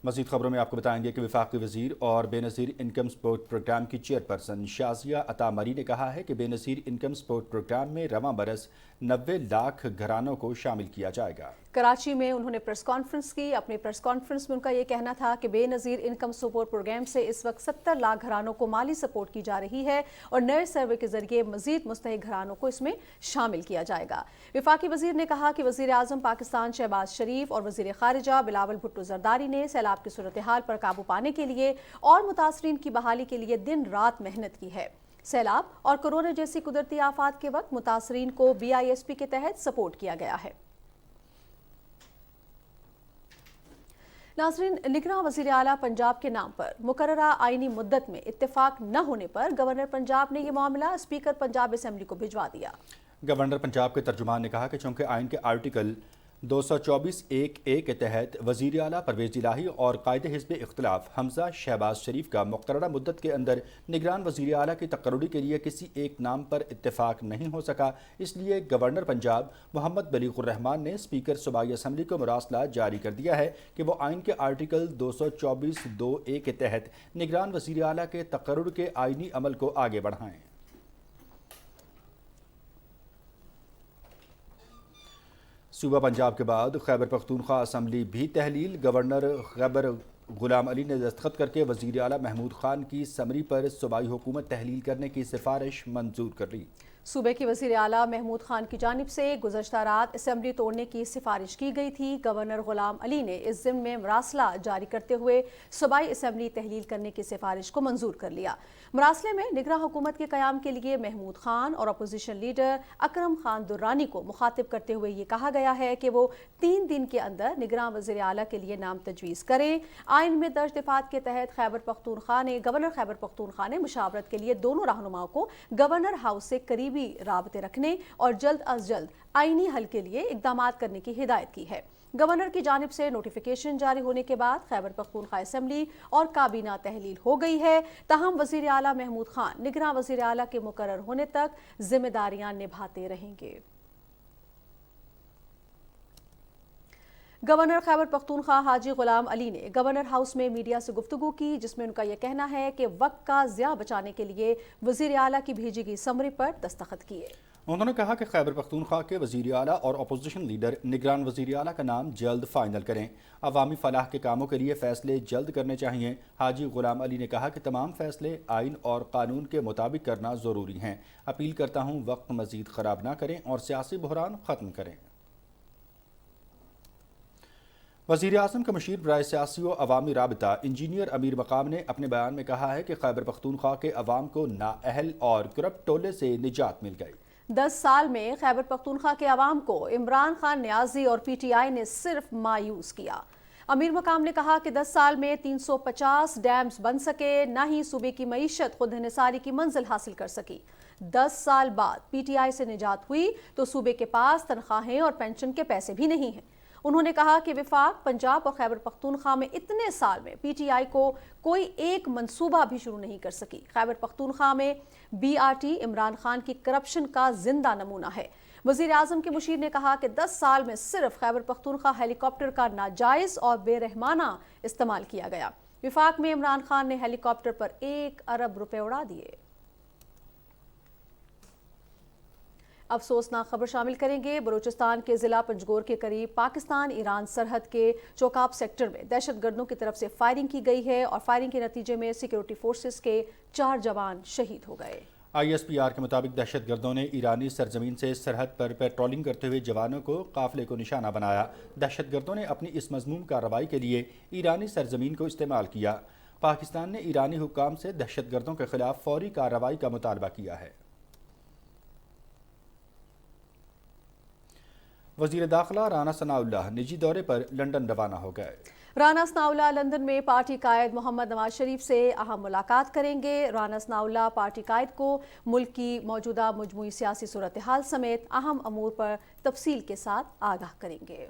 मज़ीद खबरों में आपको बताएंगे कि वफाकी वज़ीर और बेनज़ीर इनकम सपोर्ट प्रोग्राम की चेयरपर्सन शाज़िया अता मरी ने कहा है कि बेनज़ीर इनकम सपोर्ट प्रोग्राम में रवां बरस 90 लाख घरानों को शामिल किया जाएगा। कराची में उन्होंने प्रेस कॉन्फ्रेंस की। अपनी प्रेस कॉन्फ्रेंस में उनका ये कहना था कि बेनज़ीर इनकम सपोर्ट प्रोग्राम से इस वक्त 70 लाख घरानों को माली सपोर्ट की जा रही है और नए सर्वे के जरिए मजीद मुस्तहिक घरानों को इसमें शामिल किया जाएगा। वफाकी वज़ीर ने कहा कि वज़ीर आज़म पाकिस्तान शहबाज शरीफ और वज़ीर ख़ारिजा बिलावल भुट्टो ज़रदारी ने सैलाब की सूरत हाल पर काबू पाने के लिए और मुतासरीन की बहाली के लिए दिन रात मेहनत की है। सैलाब और कोरोना जैसी कुदरती आफात के वक्त मुतासरीन को BISP के तहत सपोर्ट किया गया है। नाज़रीन, निगरान वज़ीर आला पंजाब के नाम पर मुकर्ररा आईनी मुद्दत में इत्तेफाक न होने पर गवर्नर पंजाब ने यह मामला स्पीकर पंजाब असेंबली को भिजवा दिया। गवर्नर पंजाब के तर्जुमान ने कहा कि चूंकि आइन के आर्टिकल 224(1)(a) के तहत वज़ीर आला परवेज़ इलाही और कायदे हिज़्ब इख्तिलाफ हमज़ा शहबाज शरीफ का मुक़र्ररा मुद्दत के अंदर निगरान वज़ीर आला की तक़र्रुरी के लिए किसी एक नाम पर इत्तेफाक नहीं हो सका, इसलिए गवर्नर पंजाब मोहम्मद बलीग़ुर रहमान ने स्पीकर सूबाई असम्बली को मुरासला जारी कर दिया है कि वो आइन के आर्टिकल 224(2)(a) के तहत निगरान वज़ीर आला के तक़र्रुर के आइनी अमल को आगे बढ़ाएँ। सूबा पंजाब के बाद खैबर पख्तूनख्वा असम्बली भी तहलील। गवर्नर खैबर गुलाम अली ने दस्तखत करके वज़ीर आला महमूद खान की समरी पर सूबाई हुकूमत तहलील करने की सिफारिश मंजूर कर ली। सूबे के वज़ीर आला महमूद खान की जानिब से गुज़श्ता रात असम्बली तोड़ने की सिफारिश की गई थी। गवर्नर गुलाम अली ने इस ज़िम्न में मरासला जारी करते हुए सूबाई असम्बली तहलील करने की सिफारिश को मंजूर कर लिया। मरासले में निगरान हुकूमत के क़याम के लिए महमूद खान और अपोजिशन लीडर अकरम खान दुर्रानी को मुखातिब करते हुए ये कहा गया है कि वो 3 दिन के अंदर निगरान वज़ीर आला के लिए नाम तजवीज़ करें। आइन में दर्ज दफात के तहत गवर्नर खैबर पख्तूनख्वा ने मुशावरत के लिए दोनों रहनुमाओं को गवर्नर हाउस से करीबी राबते रखने और जल्द अज जल्द आईनी हल के लिए इकदाम करने की हिदायत की है। गवर्नर की जानिब से नोटिफिकेशन जारी होने के बाद खैबर पख्तूनख्वा असम्बली और काबीना तहलील हो गई है। ताहम वज़ीर आला महमूद खान निगरान वज़ीर आला के मुकर्रर होने तक जिम्मेदारियां निभाते रहेंगे। गवर्नर खैबर पख्तूनख्वा हाजी गुलाम अली ने गवर्नर हाउस में मीडिया से गुफ्तगू की, जिसमें उनका यह कहना है कि वक्त का ज़िया बचाने के लिए वज़ीर आला की भेजी गई समरी पर दस्तखत किए। उन्होंने कहा कि खैबर पख्तूनख्वा के वज़ीर आला और अपोजिशन लीडर निगरान वज़ीर आला का नाम जल्द फाइनल करें। अवामी फलाह के कामों के लिए फ़ैसले जल्द करने चाहिए। हाजी गुलाम अली ने कहा कि तमाम फ़ैसले आइन और कानून के मुताबिक करना ज़रूरी हैं। अपील करता हूँ वक्त मज़ीद ख़राब ना करें और सियासी बहरान ख़त्म करें। वज़ीर आज़म का मुशीर बराए सियासी व अवामी राबता इंजीनियर अमीर मकाम ने अपने बयान में कहा है कि खैबर पख्तूनख्वा के अवाम को नाअहल और करप्ट टोले से निजात मिल गई। 10 साल में खैबर पख्तूनख्वा के अवाम को इमरान खान न्याजी और PTI ने सिर्फ मायूस किया। अमीर मकाम ने कहा कि 10 साल में 350 डैम्स बन सके, न ही सूबे की मईशत खुद इंहिसारी की मंजिल हासिल कर सकी। 10 साल बाद PTI से निजात हुई तो सूबे के पास तनख्वाहें और पेंशन के पैसे भी नहीं हैं। उन्होंने कहा कि विफाक, पंजाब और खैबर पख्तूनख्वा में इतने साल में PTI को कोई एक मंसूबा भी शुरू नहीं कर सकी। खैबर पख्तूनख्वा में BRT इमरान खान की करप्शन का जिंदा नमूना है। वज़ीर आज़म के मुशीर ने कहा कि 10 साल में सिर्फ खैबर पख्तूनख्वा हेलीकॉप्टर का नाजायज़ और बेरहमाना इस्तेमाल किया गया। विफाक में इमरान खान ने हेलीकॉप्टर पर 1 अरब रुपए उड़ा दिए। अफसोसनाक खबर शामिल करेंगे। बलूचिस्तान के ज़िला पंजगोर के करीब पाकिस्तान ईरान सरहद के चौकाब सेक्टर में दहशतगर्दों की तरफ से फायरिंग की गई है और फायरिंग के नतीजे में सिक्योरिटी फोर्सेस के 4 जवान शहीद हो गए। ISPR के मुताबिक दहशतगर्दों ने ईरानी सरजमीन से सरहद पर पेट्रोलिंग करते हुए जवानों को काफिले को निशाना बनाया। दहशतगर्दों ने अपनी इस मज़मूम कार्रवाई के लिए ईरानी सरजमीन को इस्तेमाल किया। पाकिस्तान ने ईरानी हुक्काम से दहशतगर्दों के खिलाफ फौरी कार्रवाई का मुतालबा किया है। वज़ीर दाखिला राना सनाउल्लाह निजी दौरे पर लंदन रवाना हो गए। राना सनाउल्लाह लंदन में पार्टी कायद मोहम्मद नवाज शरीफ से अहम मुलाकात करेंगे। राना सनाउल्लाह पार्टी कायद को मुल्क की मौजूदा मजमूई सियासी सूरत हाल समेत अहम अमूर पर तफसील के साथ आगाह करेंगे।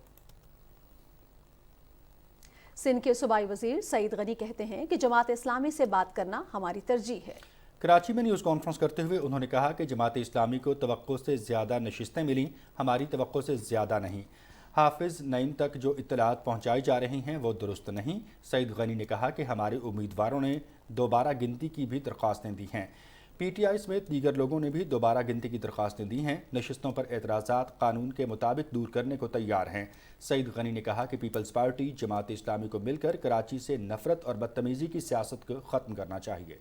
सिंध के सूबाई वजीर सईद गनी कहते हैं कि जमात इस्लामी से बात करना हमारी तरजीह है। कराची में न्यूज़ कॉन्फ्रेंस करते हुए उन्होंने कहा कि जमात इस्लामी को तवक्को से ज़्यादा नशिस्तें मिली, हमारी तवक्को से ज़्यादा नहीं। हाफिज़ नईम तक जो इत्तलात पहुँचाई जा रही हैं वो दुरुस्त नहीं। सईद गनी ने कहा कि हमारे उम्मीदवारों ने दोबारा गिनती की भी दरख्वास्तें दी हैं। PTI समेत दीगर लोगों ने भी दोबारा गिनती की दरख्वास्तें दी हैं। नशिस्तों पर एतराज़ात कानून के मुताबिक दूर करने को तैयार हैं। सईद गनी ने कहा कि पीपल्स पार्टी जमात इस्लामी को मिलकर कराची से नफरत और बदतमीज़ी की सियासत को ख़त्म करना चाहिए।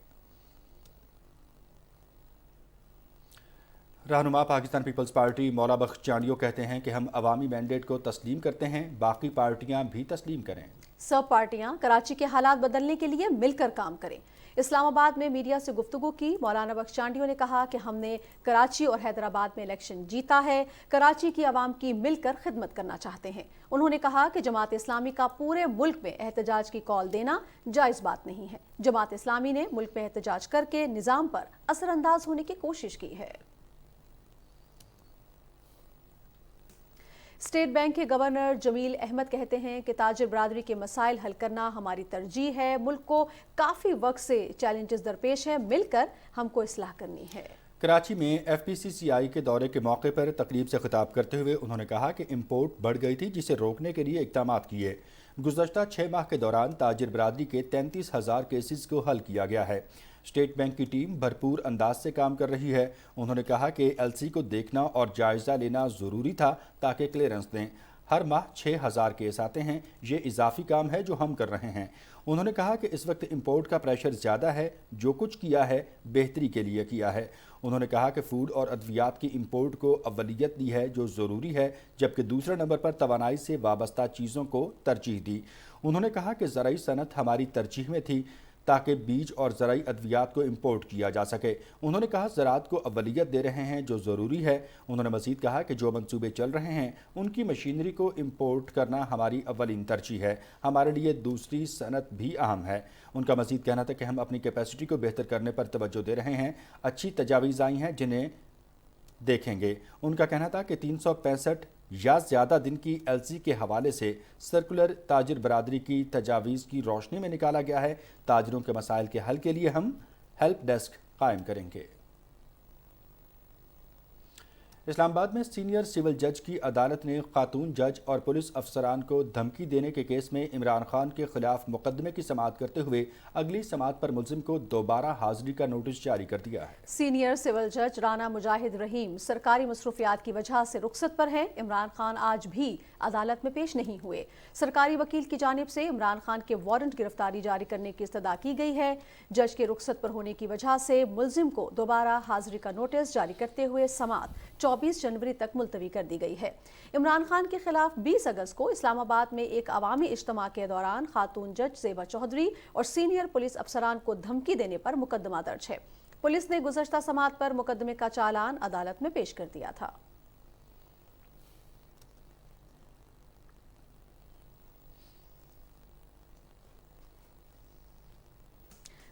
रहनुमा पाकिस्तान पीपल्स पार्टी मौला बख्श चांडियो कहते हैं कि हम अवामी मैंडेट को तस्लीम करते हैं, बाकी पार्टियां भी तस्लीम करें। सब पार्टियां कराची के हालात बदलने के लिए मिलकर काम करें। इस्लामाबाद में मीडिया से गुफ्तगू की मौलाना बख्श चांडियो ने कहा कि हमने कराची और हैदराबाद में इलेक्शन जीता है, कराची की आवाम की मिलकर खिदमत करना चाहते हैं। उन्होंने कहा कि जमात इस्लामी का पूरे मुल्क में एहतजाज की कॉल देना जायज़ बात नहीं है। जमात इस्लामी ने मुल्क में एहतजाज करके निज़ाम पर असरअंदाज होने की कोशिश की है। स्टेट बैंक के गवर्नर जमील अहमद कहते हैं कि ताजिर बरादरी के मसाइल हल करना हमारी तरजीह है। मुल्क को काफ़ी वक्त से चैलेंजेस दरपेश है, मिलकर हमको इस्लाह करनी है। कराची में FPCCI के दौरे के मौके पर तकरीब से खिताब करते हुए उन्होंने कहा कि इम्पोर्ट बढ़ गई थी, जिसे रोकने के लिए इक़दाम किए। गुज़श्ता 6 माह के दौरान ताजिर बरादरी के 33,000 केसेस को हल किया गया है। स्टेट बैंक की टीम भरपूर अंदाज से काम कर रही है। उन्होंने कहा कि LC को देखना और जायज़ा लेना ज़रूरी था ताकि क्लियरेंस दें। हर माह 6,000 केस आते हैं, ये इजाफी काम है जो हम कर रहे हैं। उन्होंने कहा कि इस वक्त इंपोर्ट का प्रेशर ज़्यादा है, जो कुछ किया है बेहतरी के लिए किया है। उन्होंने कहा कि फूड और अद्वियात की इंपोर्ट को अव्वलियत दी है जो ज़रूरी है, जबकि दूसरे नंबर पर तवानाई से वाबस्ता चीज़ों को तरजीह दी। उन्होंने कहा कि ज़राई सनत हमारी तरजीह में थी ताकि बीज और ज़राई अद्वियात को इंपोर्ट किया जा सके। उन्होंने कहा ज़राअत को अव्वलियत दे रहे हैं जो ज़रूरी है। उन्होंने मज़ीद कहा कि जो मंसूबे चल रहे हैं उनकी मशीनरी को इंपोर्ट करना हमारी अव्वलीन तरजीह है, हमारे लिए दूसरी सनत भी अहम है। उनका मज़ीद कहना था कि हम अपनी कैपेसिटी को बेहतर करने पर तवज्जो दे रहे हैं। अच्छी तजावीज़ आई हैं जिन्हें देखेंगे। उनका कहना था कि 365 या ज़्यादा दिन की LC के हवाले से सर्कुलर ताजिर बरादरी की तजावीज़ की रोशनी में निकाला गया है। ताजिरों के मसाइल के हल के लिए हम हेल्प डेस्क कायम करेंगे। इस्लामाबाद में सीनियर सिविल जज की अदालत ने खातून जज और पुलिस अफसरान को धमकी देने के केस में इमरान खान के खिलाफ मुकदमे की समाअत करते हुए अगली समाअत पर मुलजिम को दोबारा हाजिरी का नोटिस जारी कर दिया है। सीनियर सिविल जज राना मुजाहिद रहीम सरकारी मसरूफियात की वजह से रुखसत पर है। इमरान खान आज भी अदालत में पेश नहीं हुए। सरकारी वकील की जानिब से इमरान खान के वारंट गिरफ्तारी जारी करने की इस्तदा की गई है। जज के रुखसत पर होने की वजह से मुलजिम को दोबारा हाजिरी का नोटिस जारी करते हुए समाअत 24 जनवरी तक मुलतवी कर दी गई है। इमरान खान के खिलाफ 20 अगस्त को इस्लामाबाद में एक अवामी इज्तिमा के दौरान खातून जज ज़ेबा चौधरी और सीनियर पुलिस अफसरान को धमकी देने पर मुकदमा दर्ज है। पुलिस ने गुज़श्ता समाअत पर मुकदमे का चालान अदालत में पेश कर दिया था।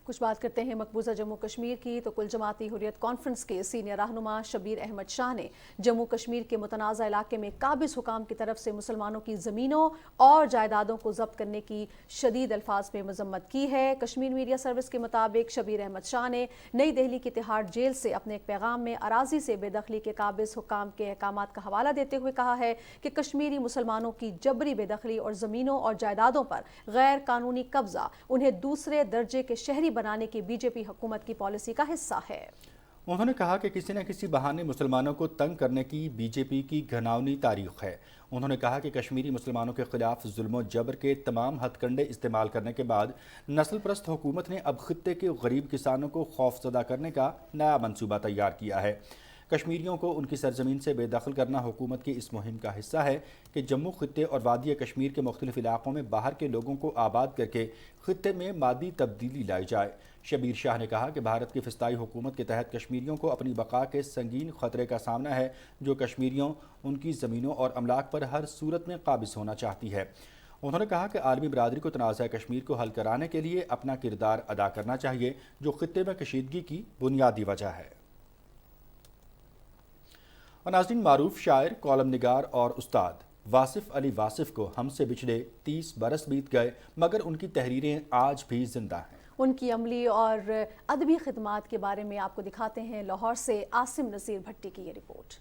कुछ बात करते हैं मकबूजा जम्मू कश्मीर की। तो कुल जमाती हुर्रियत कॉन्फ्रेंस के सीनियर रहनुमा शबीर अहमद शाह ने जम्मू कश्मीर के मुतनाज़ा इलाके में काबिज़ हुकाम की तरफ से मुसलमानों की ज़मीनों और जायदादों को जब्त करने की शदीद अल्फाज में मजम्मत की है। कश्मीर मीडिया सर्विस के मुताबिक शबीर अहमद शाह ने नई दिल्ली की तिहाड़ जेल से अपने एक पैगाम में अराजी से बेदखली के काबिज़ हुकाम के अहकामात का हवाला देते हुए कहा है कि कश्मीरी मुसलमानों की जबरी बेदखली और ज़मीनों और जायदादों पर गैर कानूनी कब्जा उन्हें दूसरे दर्जे के शहरी बनाने की बीजेपी हुकूमत की पॉलिसी का हिस्सा है। उन्होंने कहा कि किसी न किसी बहाने मुसलमानों को तंग करने की बीजेपी की घिनौनी तारीख है। उन्होंने कहा कि कश्मीरी मुसलमानों के खिलाफ जुल्म जबर के तमाम हथकंडे इस्तेमाल करने के बाद नस्ल परस्त हुकूमत ने अब खित्ते के गरीब किसानों को खौफजदा करने का नया मंसूबा तैयार किया है। कश्मीरियों को उनकी सरजमीन से बेदखल करना हुकूमत की इस मुहिम का हिस्सा है कि जम्मू खित्ते और वादी कश्मीर के मुख्तलिफ इलाकों में बाहर के लोगों को आबाद करके खित्ते में मादी तब्दीली लाई जाए। शबीर शाह ने कहा कि भारत की फिस्ताई हुकूमत के तहत कश्मीरियों को अपनी बका के संगीन खतरे का सामना है, जो कश्मीरियों उनकी ज़मीनों और अमलाक पर हर सूरत में काबिज़ होना चाहती है। उन्होंने कहा कि आलमी बरादरी को तनाज़ा कश्मीर को हल कराने के लिए अपना किरदार अदा करना चाहिए, जो खित्ते में कशीदगी की बुनियादी वजह है। और नाज़रीन, मारूफ शायर, कॉलम निगार और उस्ताद वासिफ अली वासिफ को हमसे पिछले 30 बरस बीत गए, मगर उनकी तहरीरें आज भी जिंदा हैं। उनकी अमली और अदबी खिदमात के बारे में आपको दिखाते हैं लाहौर से आसिम नसीर भट्टी की ये रिपोर्ट।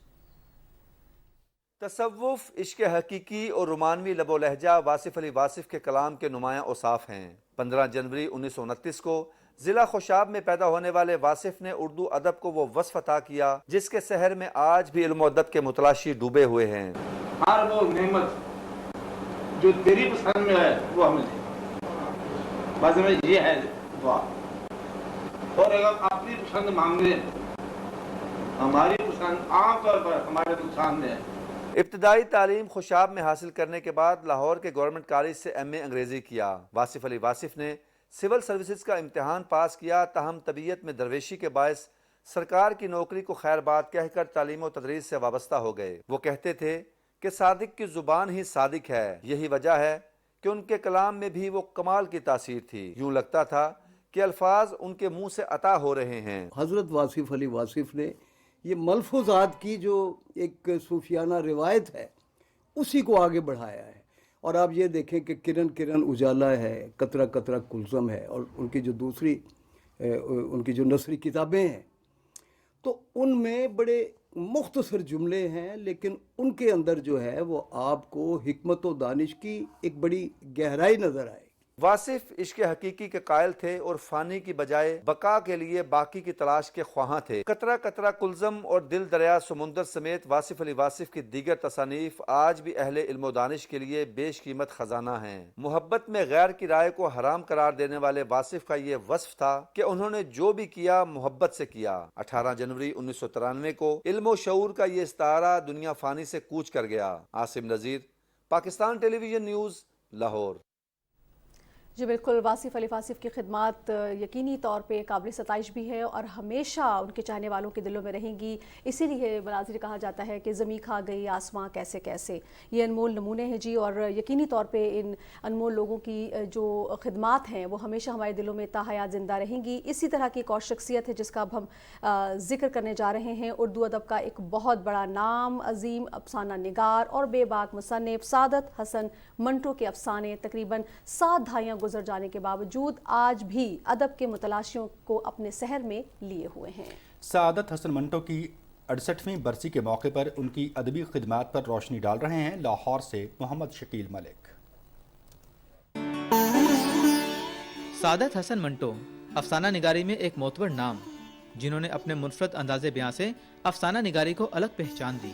तसव्वुफ, इश्क हकीकी और रोमानवी लबो लहजा वासिफ अली वासिफ के कलाम के नुमायां औसाफ हैं। 15 जनवरी 1929 को जिला खुशाब में पैदा होने वाले वासिफ ने उर्दू अदब को वो वस्फ अता किया जिसके सहर में आज भी इल्म अदब के मुतलाशी डूबे हुए हैं। हर वो नेमत जो तेरी पसंद में है वो हमें दे, बस में ये है दुआ। और अगर अपनी पसंद मांगे, हमारी पसंद आमतौर पर हमारे नुकसान में है। इब्तदाई तालीम खुशाब में हासिल करने के बाद लाहौर के गवर्नमेंट कॉलेज से MA अंग्रेजी किया। वासिफ अली वासिफ ने सिविल सर्विसेज का इम्तिहान पास किया, ताहम तबीयत में दरवेशी के बायस सरकार की नौकरी को खैर बात कहकर तालीम और तदरीस से वाबस्ता हो गए। वो कहते थे कि सादिक की जुबान ही सादिक है। यही वजह है कि उनके कलाम में भी वो कमाल की तासीर थी। यूं लगता था कि अल्फाज उनके मुंह से अता हो रहे हैं। हज़रत वासिफ अली वासिफ ने ये मलफूजात की जो एक सूफियाना रिवायत है उसी को आगे बढ़ाया है। और आप ये देखें कि किरण किरण उजाला है, कतरा कतरा कुलज़म है, और उनकी जो दूसरी उनकी जो नसरी किताबें हैं तो उनमें बड़े मुख्तसर जुमले हैं, लेकिन उनके अंदर जो है वो आपको हिकमत व दानिश की एक बड़ी गहराई नज़र आए। वासिफ इश्क हकीकी के कायल थे और फानी की बजाय बका के लिए बाकी की तलाश के ख्वाहां थे। कतरा कतरा कुलज़म और दिल दरिया समुंदर समेत वासिफ अली वासिफ की दीगर तसानीफ आज भी अहले इल्म दानिश के लिए बेशकीमत खजाना हैं। मोहब्बत में गैर की राय को हराम करार देने वाले वासिफ का ये वस्फ था कि उन्होंने जो भी किया मोहब्बत से किया। 18 जनवरी 1993 को इल्म शऊर का ये इस्तारा दुनिया फानी से कूच कर गया। आसिम नज़ीर, पाकिस्तान टेलीविजन न्यूज़, लाहौर। जी बिल्कुल, वासिफ अली वासिफ की खिदमात यकीनी तौर पे काबिल सताइश भी है और हमेशा उनके चाहने वालों के दिलों में रहेंगी। इसीलिए मनाज़िर कहा जाता है कि ज़मीं खा गई आसमां कैसे कैसे। ये अनमोल नमूने हैं जी, और यकीनी तौर पे इन अनमोल लोगों की जो खिदमात हैं वो हमेशा हमारे दिलों में ताहयात ज़िंदा रहेंगी। इसी तरह की एक और शख्सियत है जिसका अब हम जिक्र करने जा रहे हैं। उर्दू अदब का एक बहुत बड़ा नाम, अजीम अफसाना निगार और बेबाक मुसन्निफ सादत हसन मंटो के अफसाने तकरीबन 7 दहाइयाँ गुजर जाने के बावजूद आज भी अदब के मुतलाशियों को अपने सहर में लिए हुए हैं। सादत हसन मंटो की 68वीं बरसी के मौके पर उनकी अदबी खिदमात पर रोशनी डाल रहे हैं लाहौर से मोहम्मद शकील मलिक। सादत हसन मंटो अफसाना निगारी में एक मोतबर नाम, जिन्होंने अपने मुनफरद अंदाज़े बयां से अफसाना निगारी को अलग पहचान दी।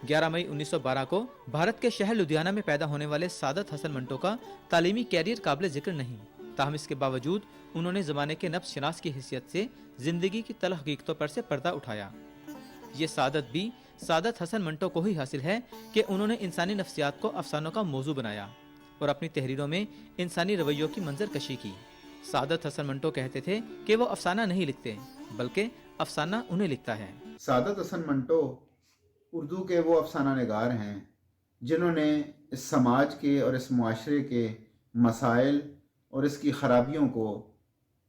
11 मई 1912 को भारत के शहर लुधियाना में पैदा होने वाले सादत हसन मंटो का तालीमी कैरियर काबिल जिक्र नहीं, ताहम इसके बावजूद उन्होंने ज़माने के नफ्स शनास की हैसियत से ज़िंदगी की तल्ख हकीकतों पर से पर्दा उठाया। ये सादत भी सादत हसन मंटो को ही हासिल है कि उन्होंने इंसानी नफ्सियात को अफसानों का मौजू बनाया और अपनी तहरीरों में इंसानी रवैयों की मंजर कशी की। सादत हसन मंटो कहते थे कि वो अफसाना नहीं लिखते, बल्कि अफसाना उन्हें लिखता है। सादत हसन मंटो उर्दू के वो अफसाना निगार हैं जिन्होंने इस समाज के और इस मुआशरे के मसाइल और इसकी खराबियों को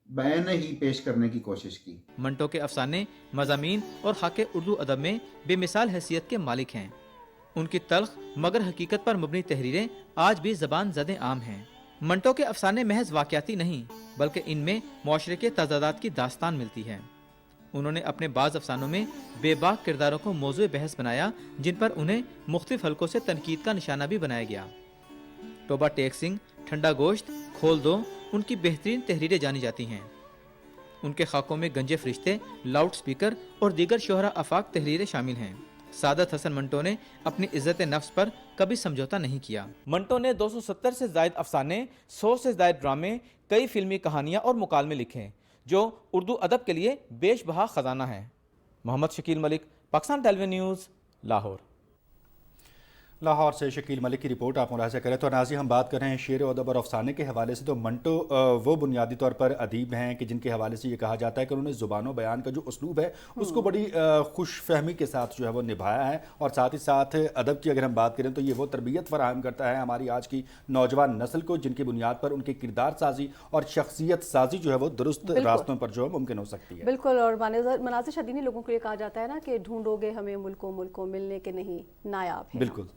बैन ही पेश करने की कोशिश की। मंटो के अफसाने मज़ामीन और खाके उर्दू अदब में बेमिसाल हैसियत के मालिक हैं। उनकी तल्ख मगर हकीकत पर मबनी तहरीरें आज भी ज़बान ज़दे आम हैं। मंटो के अफसाने महज वाक़याती नहीं, बल्कि इनमें मुआशरे के तज़ादात की दास्तान मिलती है। उन्होंने अपने बाज़ अफसानों में बेबाक किरदारों को मौज़ूए बहस बनाया, जिन पर उन्हें मुख्तलिफ हलकों से तनकीद का निशाना भी बनाया गया। टोबा टेक सिंह, ठंडा गोश्त, खोल दो उनकी बेहतरीन तहरीरें जानी जाती हैं। उनके खाकों में गंजे फरिश्ते, लाउड स्पीकर और दीगर शोहरा आफाक तहरीरें शामिल हैं। सादत हसन मंटो ने अपनी इज्जत नफ्स पर कभी समझौता नहीं किया। मंटो ने 270 से ज़ायद अफसाने, 100 से ज़ायद ड्रामे, कई फिल्मी कहानियाँ और मुकालमे लिखे, जो उर्दू अदब के लिए बेशबहा खजाना है। Mohammad Shakeel Malik, Pakistan television news, Lahore. लाहौर से शकील मलिक की रिपोर्ट आप मुलाहिजा करें। तो नाज़रीन, हम बात कर रहे हैं शेर व अदब और अफसाने के हवाले से। तो मंटो वो बुनियादी तौर पर अदीब हैं कि जिनके हवाले से ये कहा जाता है कि उन्होंने ज़ुबान बयान का जो उसलूब है उसको बड़ी खुश फहमी के साथ जो है वो निभाया है, और साथ ही साथ अदब की अगर हम बात करें तो ये वो तरबियत फराहम करता है हमारी आज की नौजवान नस्ल को, जिनकी बुनियाद पर उनकी किरदार साजी और शख्सियत साजी जो है वो दुरुस्त रास्तों पर जो है मुमकिन हो सकती है। बिल्कुल। और मनाज़िर शदीनी लोगों को ये कहा जाता है ना कि ढूंढोगे हमें मुल्कों मिलने के नहीं नायाब है। बिल्कुल।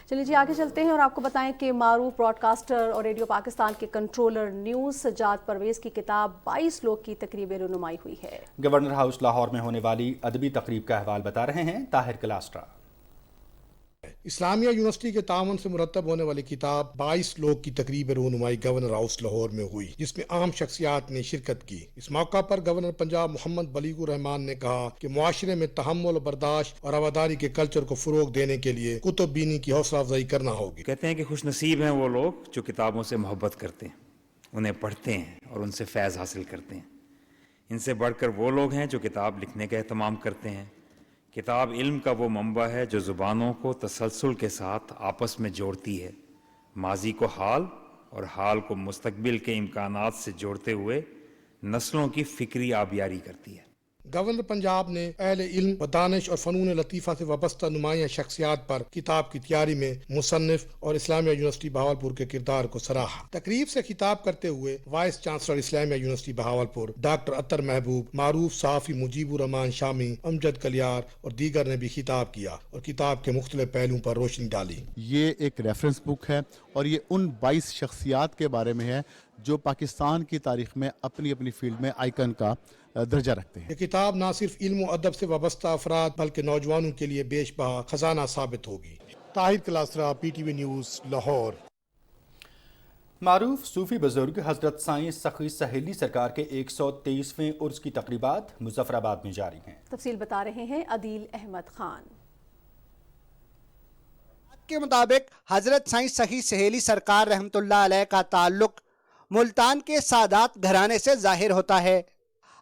चलिए जी, आगे चलते हैं और आपको बताएं कि मारूफ ब्रॉडकास्टर और रेडियो पाकिस्तान के कंट्रोलर न्यूज़ सज्जाद परवेज़ की किताब 22 लोग की तकरीब रुनुमाई हुई है। गवर्नर हाउस लाहौर में होने वाली अदबी तकरीब का अहवाल बता रहे हैं ताहिर कलास्ट्रा। इस्लामिया यूनिवर्सिटी के तावन से मुरतब होने वाली किताब 22 लोग की तकरीब रुनुमाई गवर्नर हाउस लाहौर में हुई, जिसमें आम शख्सियात ने शिरकत की। इस मौका पर गवर्नर पंजाब मोहम्मद बलीगुर रहमान ने कहा कि मुआशरे में तहम्मुल, बर्दाश्त और रवादारी के कल्चर को फरोग देने के लिए कुतुब बीनी की हौसला अफजाई करना होगी। कहते हैं कि खुशनसीब हैं वो लोग जो किताबों से मोहब्बत करते हैं, उन्हें पढ़ते हैं और उनसे फैज़ हासिल करते हैं। इनसे बढ़कर वो लोग हैं जो किताब लिखने का एहतमाम करते हैं। किताब इल्म का वो मंबा है जो ज़ुबानों को तसलसल के साथ आपस में जोड़ती है, माजी को हाल और हाल को मुस्तकबिल के इम्कानात से जोड़ते हुए नस्लों की फ़िक्री आबियारी करती है। गवर्नर पंजाब ने अहले इल्म व दानिश और फ़नून लतीफ़ा से वाबस्ता नुमाया शख्सियात पर किताब की तैयारी में मुसन्निफ और इस्लामिया यूनिवर्सिटी बहावलपुर के किरदार को सराहा। तकरीब से खिताब करते हुए vice chancellor Islamia university Bahawalpur doctor Athar Mahboob, मारूफ सहाफ़ी मुजीबुर रहमान शामी, अमजद कलियार और दीगर ने भी खिताब किया और किताब के मुख्तलिफ पहलुओं पर रोशनी डाली। ये एक रेफरेंस बुक है और ये उन 22 शख्सियात के बारे में है जो पाकिस्तान की तारीख में अपनी अपनी फील्ड में आइकन का दर्जा रखते हैं। ये किताब न सिर्फ इल्म और अदब से वाबस्ता अफराद बल्कि नौजवानों के लिए बेशबहा खजाना साबित होगी। ताहिर कलास्ट्रा, PTV न्यूज़, लाहौर। मारूफ सूफी बुजुर्ग हजरत साईं सखी सहेली सरकार के 123वें उर्स की तकरीबात मुजफ्फराबाद में जारी हैं। तफसील बता रहे हैं अदील अहमद खान। के मुताबिक हजरत साईं सखी सहेली सरकार रहमतुल्लाह अलैह का ताल्लुक मुल्तान के सादात घराने से जाहिर होता है।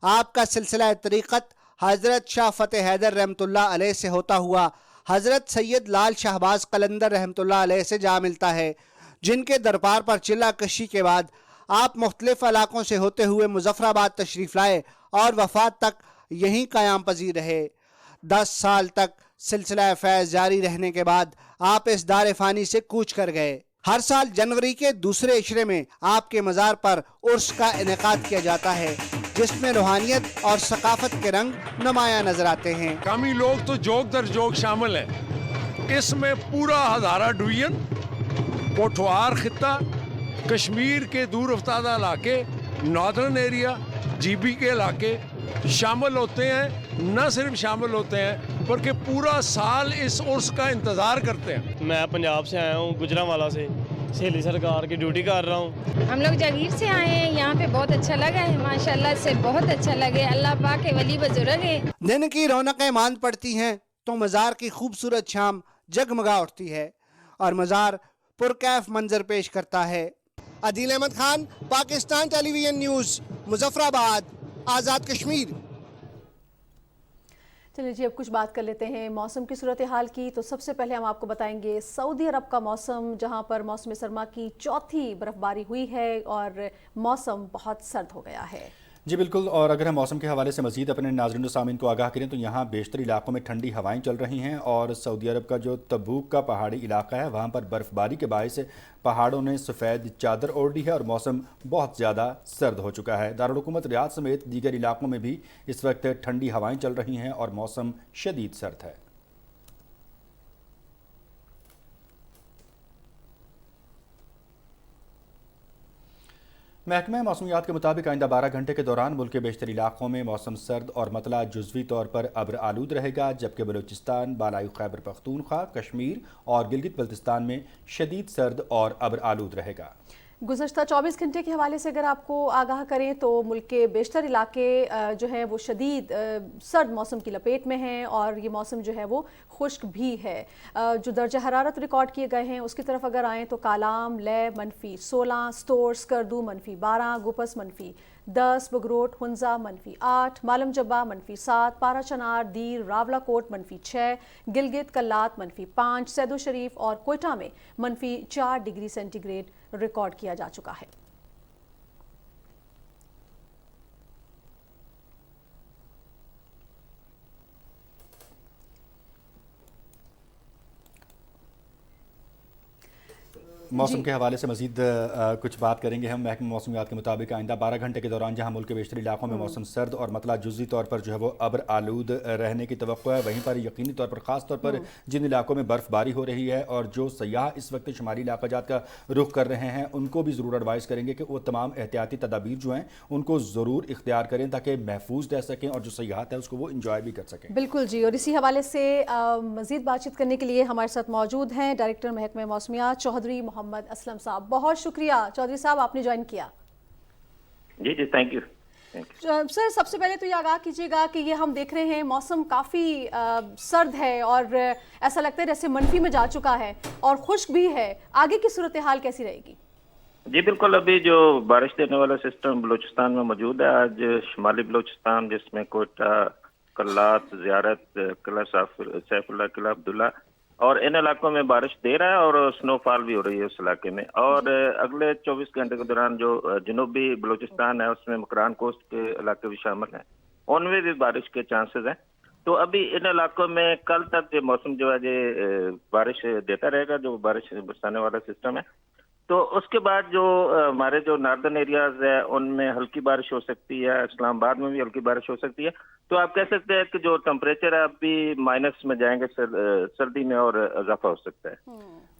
आपका सिलसिला तरीक़त हजरत शाह फ़तेह हैदर रहमतुल्लाह अलैह से होता हुआ हजरत सैयद लाल शाहबाज कलंदर रहमतुल्लाह अलैह से जा मिलता है, जिनके दरबार पर चिल्ला कशी के बाद आप मुख्तलिफ इलाकों से होते हुए मुजफ्फराबाद तशरीफ़ लाए और वफ़ात तक यहीं क़याम पजीर रहे। 10 साल तक सिलसिला फैज़ जारी रहने के बाद आप इस दार फ़ानी से कूच कर गए। हर साल जनवरी के दूसरे इशरे में आपके मज़ार पर उर्स का इनेकाद किया जाता है, जिसमें रूहानियत और सकाफत के रंग नुमाया नजर आते हैं। कामी लोग तो जोक दर जोक शामिल हैं। इसमें पूरा हज़ारा डिवीजन, पोठवार खित्ता, कश्मीर के दूर अफ्तादा इलाके, नॉर्दर्न एरिया, GB के इलाके शामिल होते हैं। न सिर्फ शामिल होते हैं बल्कि पूरा साल इस उर्स का इंतज़ार करते हैं। मैं पंजाब से आया हूँ, गुजरांवाला से, सहेली सरकार की ड्यूटी कर रहा हूँ। हम लोग जागीर से आए हैं, यहाँ पे बहुत अच्छा लगा है, माशाल्लाह से बहुत अच्छा लगे। अल्लाह पाक के वली बुजुर्ग है। दिन की रौनकें मांद पड़ती हैं तो मज़ार की खूबसूरत शाम जगमगा उठती है और मज़ार पुरकैफ मंजर पेश करता है। Adeel Ahmad Khan, Pakistan television news, Muzaffarabad, Azad Kashmir. चलिए जी, अब कुछ बात कर लेते हैं मौसम की सूरत हाल की। तो सबसे पहले हम आपको बताएंगे सऊदी अरब का मौसम, जहां पर मौसम सरमा की चौथी बर्फबारी हुई है और मौसम बहुत सर्द हो गया है। जी बिल्कुल, और अगर हम मौसम के हवाले से मज़ीद अपने नाज़रीन और सामीन को आगाह करें तो यहाँ बेशतर इलाकों में ठंडी हवाएं चल रही हैं और सऊदी अरब का जो तबूक का पहाड़ी इलाका है वहाँ पर बर्फ़बारी के बायस पहाड़ों ने सफ़ेद चादर ओढ़ी है और मौसम बहुत ज़्यादा सर्द हो चुका है। दारुल हुकूमत रियाद समेत दीगर इलाकों में भी इस वक्त ठंडी हवाएँ चल रही हैं और मौसम शदीद सर्द है। महकमा मौसमियात के मुताबिक आइंदा 12 घंटे के दौरान मुल्क के बेशतर इलाकों में मौसम सर्द और मतला जुज़वी तौर पर अब्र आलूद रहेगा, जबकि बलूचिस्तान, बालाई खैबर पख्तूनख्वा, कश्मीर और गिलगित बल्तिस्तान में शदीद सर्द और अब्र आलूद रहेगा। गुज़श्ता 24 घंटे के हवाले से अगर आपको आगाह करें तो मुल्क के बेशतर इलाके जो हैं वो शदीद सर्द मौसम की लपेट में हैं और ये मौसम जो है वो खुश्क भी है। जो दर्जा हरारत रिकॉर्ड किए गए हैं उसकी तरफ अगर आएँ तो कालाम, ले -16, स्टोर, स्कर्दू -12, गुपस -10, बगरोट, हुंजा -8, मालम जब्बा -7, पारा चनार, दीर, रावलाकोट -6, गिलगित, कल्लात -5, सैदो शरीफ और कोयटा में -4 डिग्री सेंटीग्रेड रिकॉर्ड किया जा चुका है। मौसम के हवाले से मज़ीद कुछ बात करेंगे हम। महकमा मौसमियात के मुताबिक आइंदा 12 घंटे के दौरान जहां मुल्क के बेशतर इलाकों में मौसम सर्द और मतला जुज़वी तौर पर जो है वो अब्र आलूद रहने की तवक्को है, वहीं पर यकीनी तौर पर ख़ास तौर पर जिन इलाकों में बर्फ़बारी हो रही है और जो सयाह इस वक्त शुमाली इलाकाजात का रुख कर रहे हैं उनको भी ज़रूर एडवाइस करेंगे कि वो तमाम एहतियाती तदाबीर जो हैं उनको ज़रूर इख्तियार करें ताकि महफूज रह सकें और जो सयाहत है उसको वो इंजॉय भी कर सकें। बिल्कुल जी, और इसी हवाले से मज़ीद बातचीत करने के लिए हमारे साथ मौजूद हैं डायरेक्टर महकमा मौसमियात चौधरी मोहम्मद असलम साहब। बहुत शुक्रिया चौधरी साहब, आपने ज्वाइन किया। जी जी, थैंक यू। सर, सबसे पहले तो ये आगाह कीजिएगा कि ये हम देख रहे हैं मौसम काफ़ी सर्द है और ऐसा लगता है जैसे मनफी में जा चुका है और खुश्क भी है। आगे की सूरत हाल कैसी रहेगी? जी बिल्कुल, अभी जो बारिश देने वाला सिस्टम बलूचिस्तान में मौजूद है, आज शुमाली बलूचिस्तान जिसमें कोयटा, कल्लात, ज़ियारत, किला सैफुल्लाह, किला अब्दुल्ला और इन इलाकों में बारिश दे रहा है और स्नोफॉल भी हो रही है उस इलाके में। और अगले 24 घंटे के दौरान जो जनूबी बलूचिस्तान है उसमें मकरान कोस्ट के इलाके भी शामिल हैं, उनमें भी बारिश के चांसेस हैं। तो अभी इन इलाकों में कल तक जो मौसम जो है ये बारिश देता रहेगा, जो बारिश बरसाने वाला सिस्टम है। तो उसके बाद जो हमारे जो नार्दर्न एरियाज है उनमें हल्की बारिश हो सकती है, इस्लामाबाद में भी हल्की बारिश हो सकती है। तो आप कह सकते हैं कि जो टेम्परेचर है अभी माइनस में जाएंगे, सर्दी में और इजाफा हो सकता है।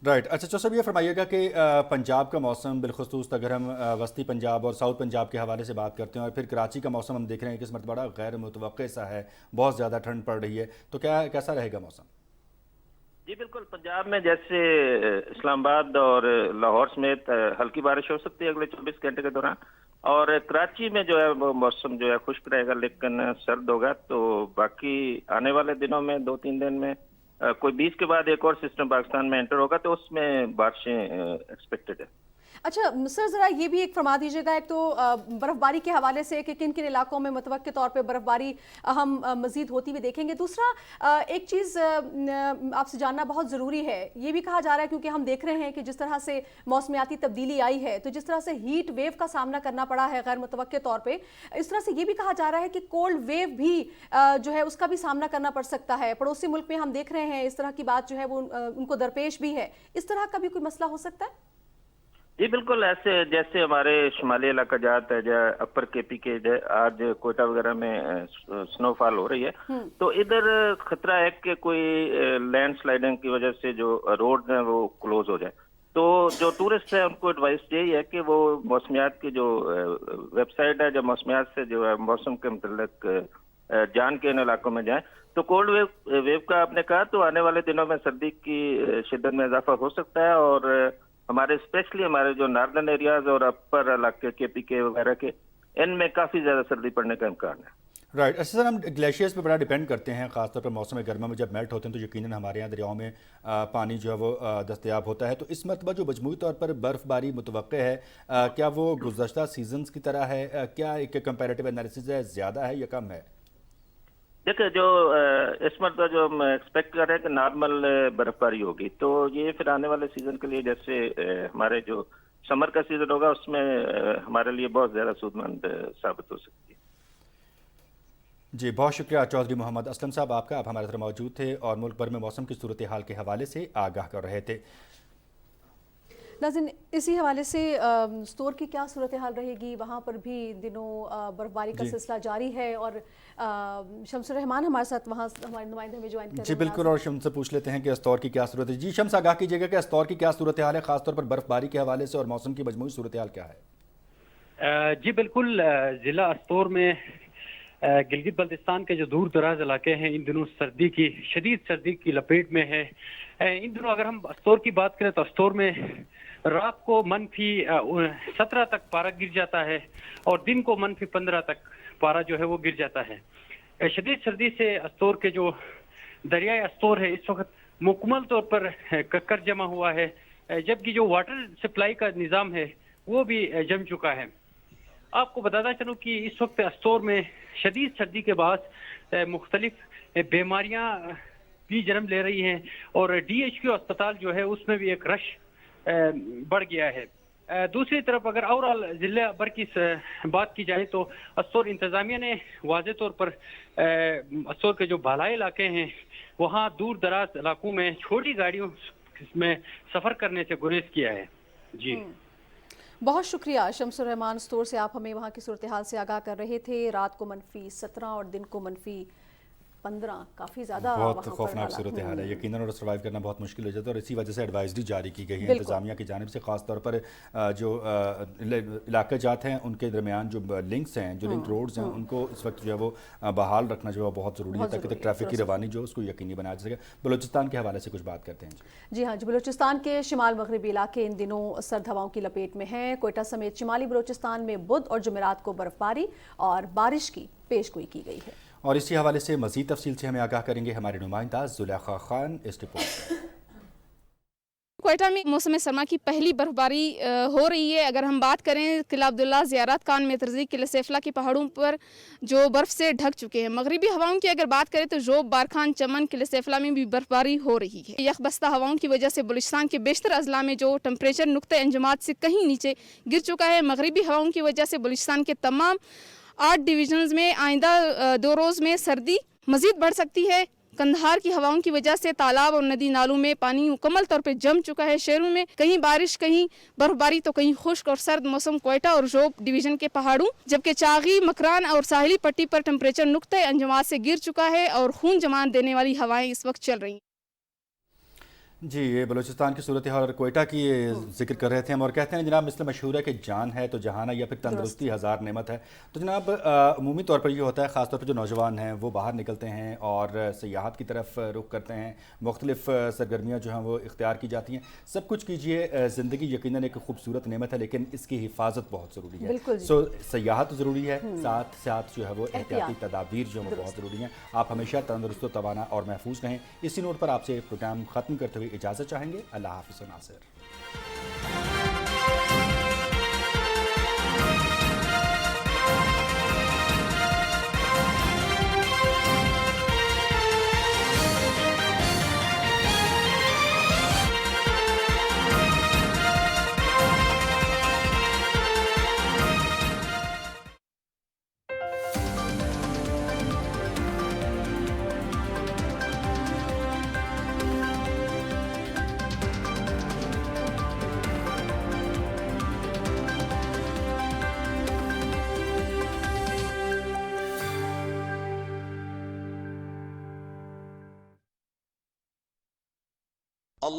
राइट। अच्छा चौधरी साहब, ये फरमाइएगा कि पंजाब का मौसम बिलखुसूस अगर हम वस्ती पंजाब और साउथ पंजाब के हवाले से बात करते हैं और फिर कराची का मौसम हम देख रहे हैं कि इस मरतबा बड़ा गैर मुतवक्के सा है, बहुत ज़्यादा ठंड पड़ रही है, तो कैसा रहेगा मौसम? जी बिल्कुल, पंजाब में जैसे इस्लामाबाद और लाहौर समेत हल्की बारिश हो सकती है अगले 24 घंटे के दौरान, और कराची में जो है वो मौसम जो है खुश्क रहेगा लेकिन सर्द होगा। तो बाकी आने वाले दिनों में 2-3 दिन में कोई 20 के बाद एक और सिस्टम पाकिस्तान में एंटर होगा तो उसमें बारिशें एक्सपेक्टेड है। अच्छा सर, ज़रा ये भी एक फरमा दीजिएगा, एक तो बर्फ़बारी के हवाले से कि किन किन इलाकों में मुतवक्के तौर पे बर्फ़बारी हम मज़ीद होती हुई देखेंगे। दूसरा एक चीज़ आपसे जानना बहुत ज़रूरी है, ये भी कहा जा रहा है क्योंकि हम देख रहे हैं कि जिस तरह से मौसमियाती तब्दीली आई है तो जिस तरह से हीट वेव का सामना करना पड़ा है गैर मुतवक्के तौर पर, इस तरह से ये भी कहा जा रहा है कि कोल्ड वेव भी जो है उसका भी सामना करना पड़ सकता है। पड़ोसी मुल्क में हम देख रहे हैं इस तरह की बात जो है वो उनको दरपेश भी है। इस तरह का भी कोई मसला हो सकता है? जी बिल्कुल, ऐसे जैसे हमारे शुमाली इलाका जात है जो अपर केपी के आज कोयटा वगैरह में स्नोफॉल हो रही है, तो इधर खतरा है कि कोई लैंडस्लाइडिंग की वजह से जो रोड है वो क्लोज हो जाए। तो जो टूरिस्ट है उनको एडवाइस यही है कि वो मौसमियात की जो वेबसाइट है, जो मौसमियात से जो है मौसम के मतलब जान के इन इलाकों में जाएं। तो कोल्ड वेव का आपने कहा, तो आने वाले दिनों में सर्दी की शिद्दत में इजाफा हो सकता है और हमारे स्पेशली हमारे जो नॉर्दर्न एरियाज और अपर इलाके के पीके वगैरह के, इनमें काफ़ी ज़्यादा सर्दी पड़ने का इम्कान है। राइट। अच्छा सर, हम ग्लेशियर्स पे बड़ा डिपेंड करते हैं, खासतौर पर मौसम गर्मा में जब मेल्ट होते हैं तो यकीनन हमारे यहाँ दरियाओं में पानी जो है वो दस्तयाब होता है। तो इस मरतबा जो मजमूई तौर पर बर्फ़बारी मुतवक्के है, क्या वो गुज़श्ता सीजन्स की तरह है? क्या एक कंपैरेटिव एनालिसिस है, ज़्यादा है या कम है? देखिए, जो इस मरतबा जो हम एक्सपेक्ट कर रहे हैं कि नॉर्मल बर्फबारी होगी, तो ये फिर आने वाले सीजन के लिए, जैसे हमारे जो समर का सीजन होगा उसमें हमारे लिए बहुत ज़्यादा सूदमंद साबित हो सकती है। जी, बहुत शुक्रिया चौधरी मोहम्मद असलम साहब आपका। आप हमारे साथ मौजूद थे और मुल्क भर में मौसम की सूरत हाल के हवाले से आगाह कर रहे थे। नाज़रीन, इसी हवाले से स्टोर की क्या सूरत हाल रहेगी, वहाँ पर भी दिनों बर्फबारी का सिलसिला जारी है और शम्स रहमान हमारे साथ वहाँ हमारे नुमाइंदे में ज्वाइन कर रहे हैं। जी बिल्कुल, और शम्स से पूछ लेते हैं कि अस्तौर की क्या सूरत है। जी शम्स, आगाह कीजिएगा कि अस्तौर की क्या सूरत हाल है, खासतौर पर बर्फबारी के हवाले से, और मौसम की मजमूई सूरत हाल क्या है? जी बिल्कुल, ज़िला अस्तौर में गिलगित बल्तिस्तान के जो दूर दराज इलाके हैं इन दिनों शदीद सर्दी की लपेट में है। इन दिनों अगर हम अस्तौर की बात करें तो अस्तौर में रात को -17 तक पारा गिर जाता है और दिन को -15 तक पारा जो है वो गिर जाता है। शदीद सर्दी से अस्तौर के जो दरियाए अस्तौर है इस वक्त मुकम्मल तौर पर कक्कर जमा हुआ है, जबकि जो वाटर सप्लाई का निज़ाम है वो भी जम चुका है। आपको बताता चलूँ कि इस वक्त अस्तौर में शदीद सर्दी के बाद मुख्तलिफ बीमारियाँ भी जन्म ले रही हैं और DHQ अस्पताल जो है उसमें भी एक रश बढ़ गया है। दूसरी तरफ अगर ओवरऑल जिले भर की बात की जाए तो अस्तौर इंतज़ामिया ने वाज़े तौर पर अस्तौर के जो बालाई इलाके हैं वहाँ दूर दराज इलाकों में छोटी गाड़ियों में सफ़र करने से गुरेज किया है। जी बहुत शुक्रिया शम्सुर रहमान स्टोर से, आप हमें वहाँ की सूरत हाल से आगाह कर रहे थे। रात को -17 और दिन को -15, काफ़ी ज़्यादा बहुत खौफनाक सूरत हाल है यकीनन, और सर्वाइव करना बहुत मुश्किल हो जाता है। और इसी वजह से एडवाइजरी जारी की गई है इंतज़ामिया की जानिब से, ख़ास तौर पर जो इलाके जात हैं उनके दरमियान जो लिंक्स हैं, जो लिंक रोड्स हैं, उनको इस वक्त जो है वो बहाल रखना जो है बहुत ज़रूरी है ताकि ट्रैफिक की रवानी जो उसको यकीनी बनाया जा सके। बलूचिस्तान के हवाले से कुछ बात करते हैं। जी हाँ जी, बलूचिस्तान के शिमाल मगरबी इलाके इन दिनों सर्द हवाओं की लपेट में हैं। कोयटा समेत शिमाली बलूचिस्तान में बुध और जुमेरात को बर्फबारी और बारिश की पेशगोई की गई है। और इसी हवाले से मज़ीद तफसील से हमें आगाह करेंगे हमारे नुमाइंदा जुलेखा खान इस रिपोर्ट में। कोयटा में मौसम सरमा की पहली बर्फबारी हो रही है। अगर हम बात करें किला अब्दुल्ला, ज़ियारत खान, मेतरजी, किले सैफला के पहाड़ों पर जो बर्फ़ से ढक चुके हैं। मगरिबी हवाओं की अगर बात करें तो जोब, बारखान, चमन, किले सैफला में भी बर्फबारी हो रही है। यखबस्ता हवाओं की वजह से बलूचिस्तान के बेशतर अजला में जो टेम्परेचर नुक्ते अंजमात से कहीं नीचे गिर चुका है। मगरिबी हवाओं की वजह से बलूचिस्तान के तमाम 8 डिवीजन्स में आइंदा 2 रोज़ में सर्दी मज़ीद बढ़ सकती है। कंधार की हवाओं की वजह से तालाब और नदी नालों में पानी मुकम्मल तौर पर जम चुका है। शहरों में कहीं बारिश, कहीं बर्फबारी तो कहीं खुश्क और सर्द मौसम कोयटा और जोब डिवीजन के पहाड़ों, जबकि चागी, मकरान और साहिली पट्टी पर टेम्परेचर नुक्ते अंजमात से गिर चुका है और खून जमान देने वाली हवाएं इस वक्त चल रही हैं। जी, ये बलूचिस्तान की सूरत हाल और कोयटा की जिक्र कर रहे थे हम, और कहते हैं जनाब मिसल मशहूर है कि जान है तो जहान है, या फिर तंदुरुस्ती हज़ार नेमत है। तो जनाब अमूमी तौर पर ये होता है, ख़ास तौर पर जो नौजवान हैं वो बाहर निकलते हैं और सियाहत की तरफ रुख करते हैं, मुख्तलिफ सरगर्मियाँ जो हैं वो इख्तियार की जाती हैं। सब कुछ कीजिए, ज़िंदगी यकीनन एक खूबसूरत नेमत है लेकिन इसकी हिफाजत बहुत ज़रूरी है। सो सियाहत ज़रूरी है, साथ साथ जो है वो एहतियाती तदाबीर जो है वो बहुत ज़रूरी हैं। आप हमेशा तंदुरुस्त, तवाना और महफूज रहें। इसी नोट पर आपसे प्रोग्राम ख़त्म करते हुए इजाज़त चाहेंगे। अल्लाह हाफ़िज़ नासिर।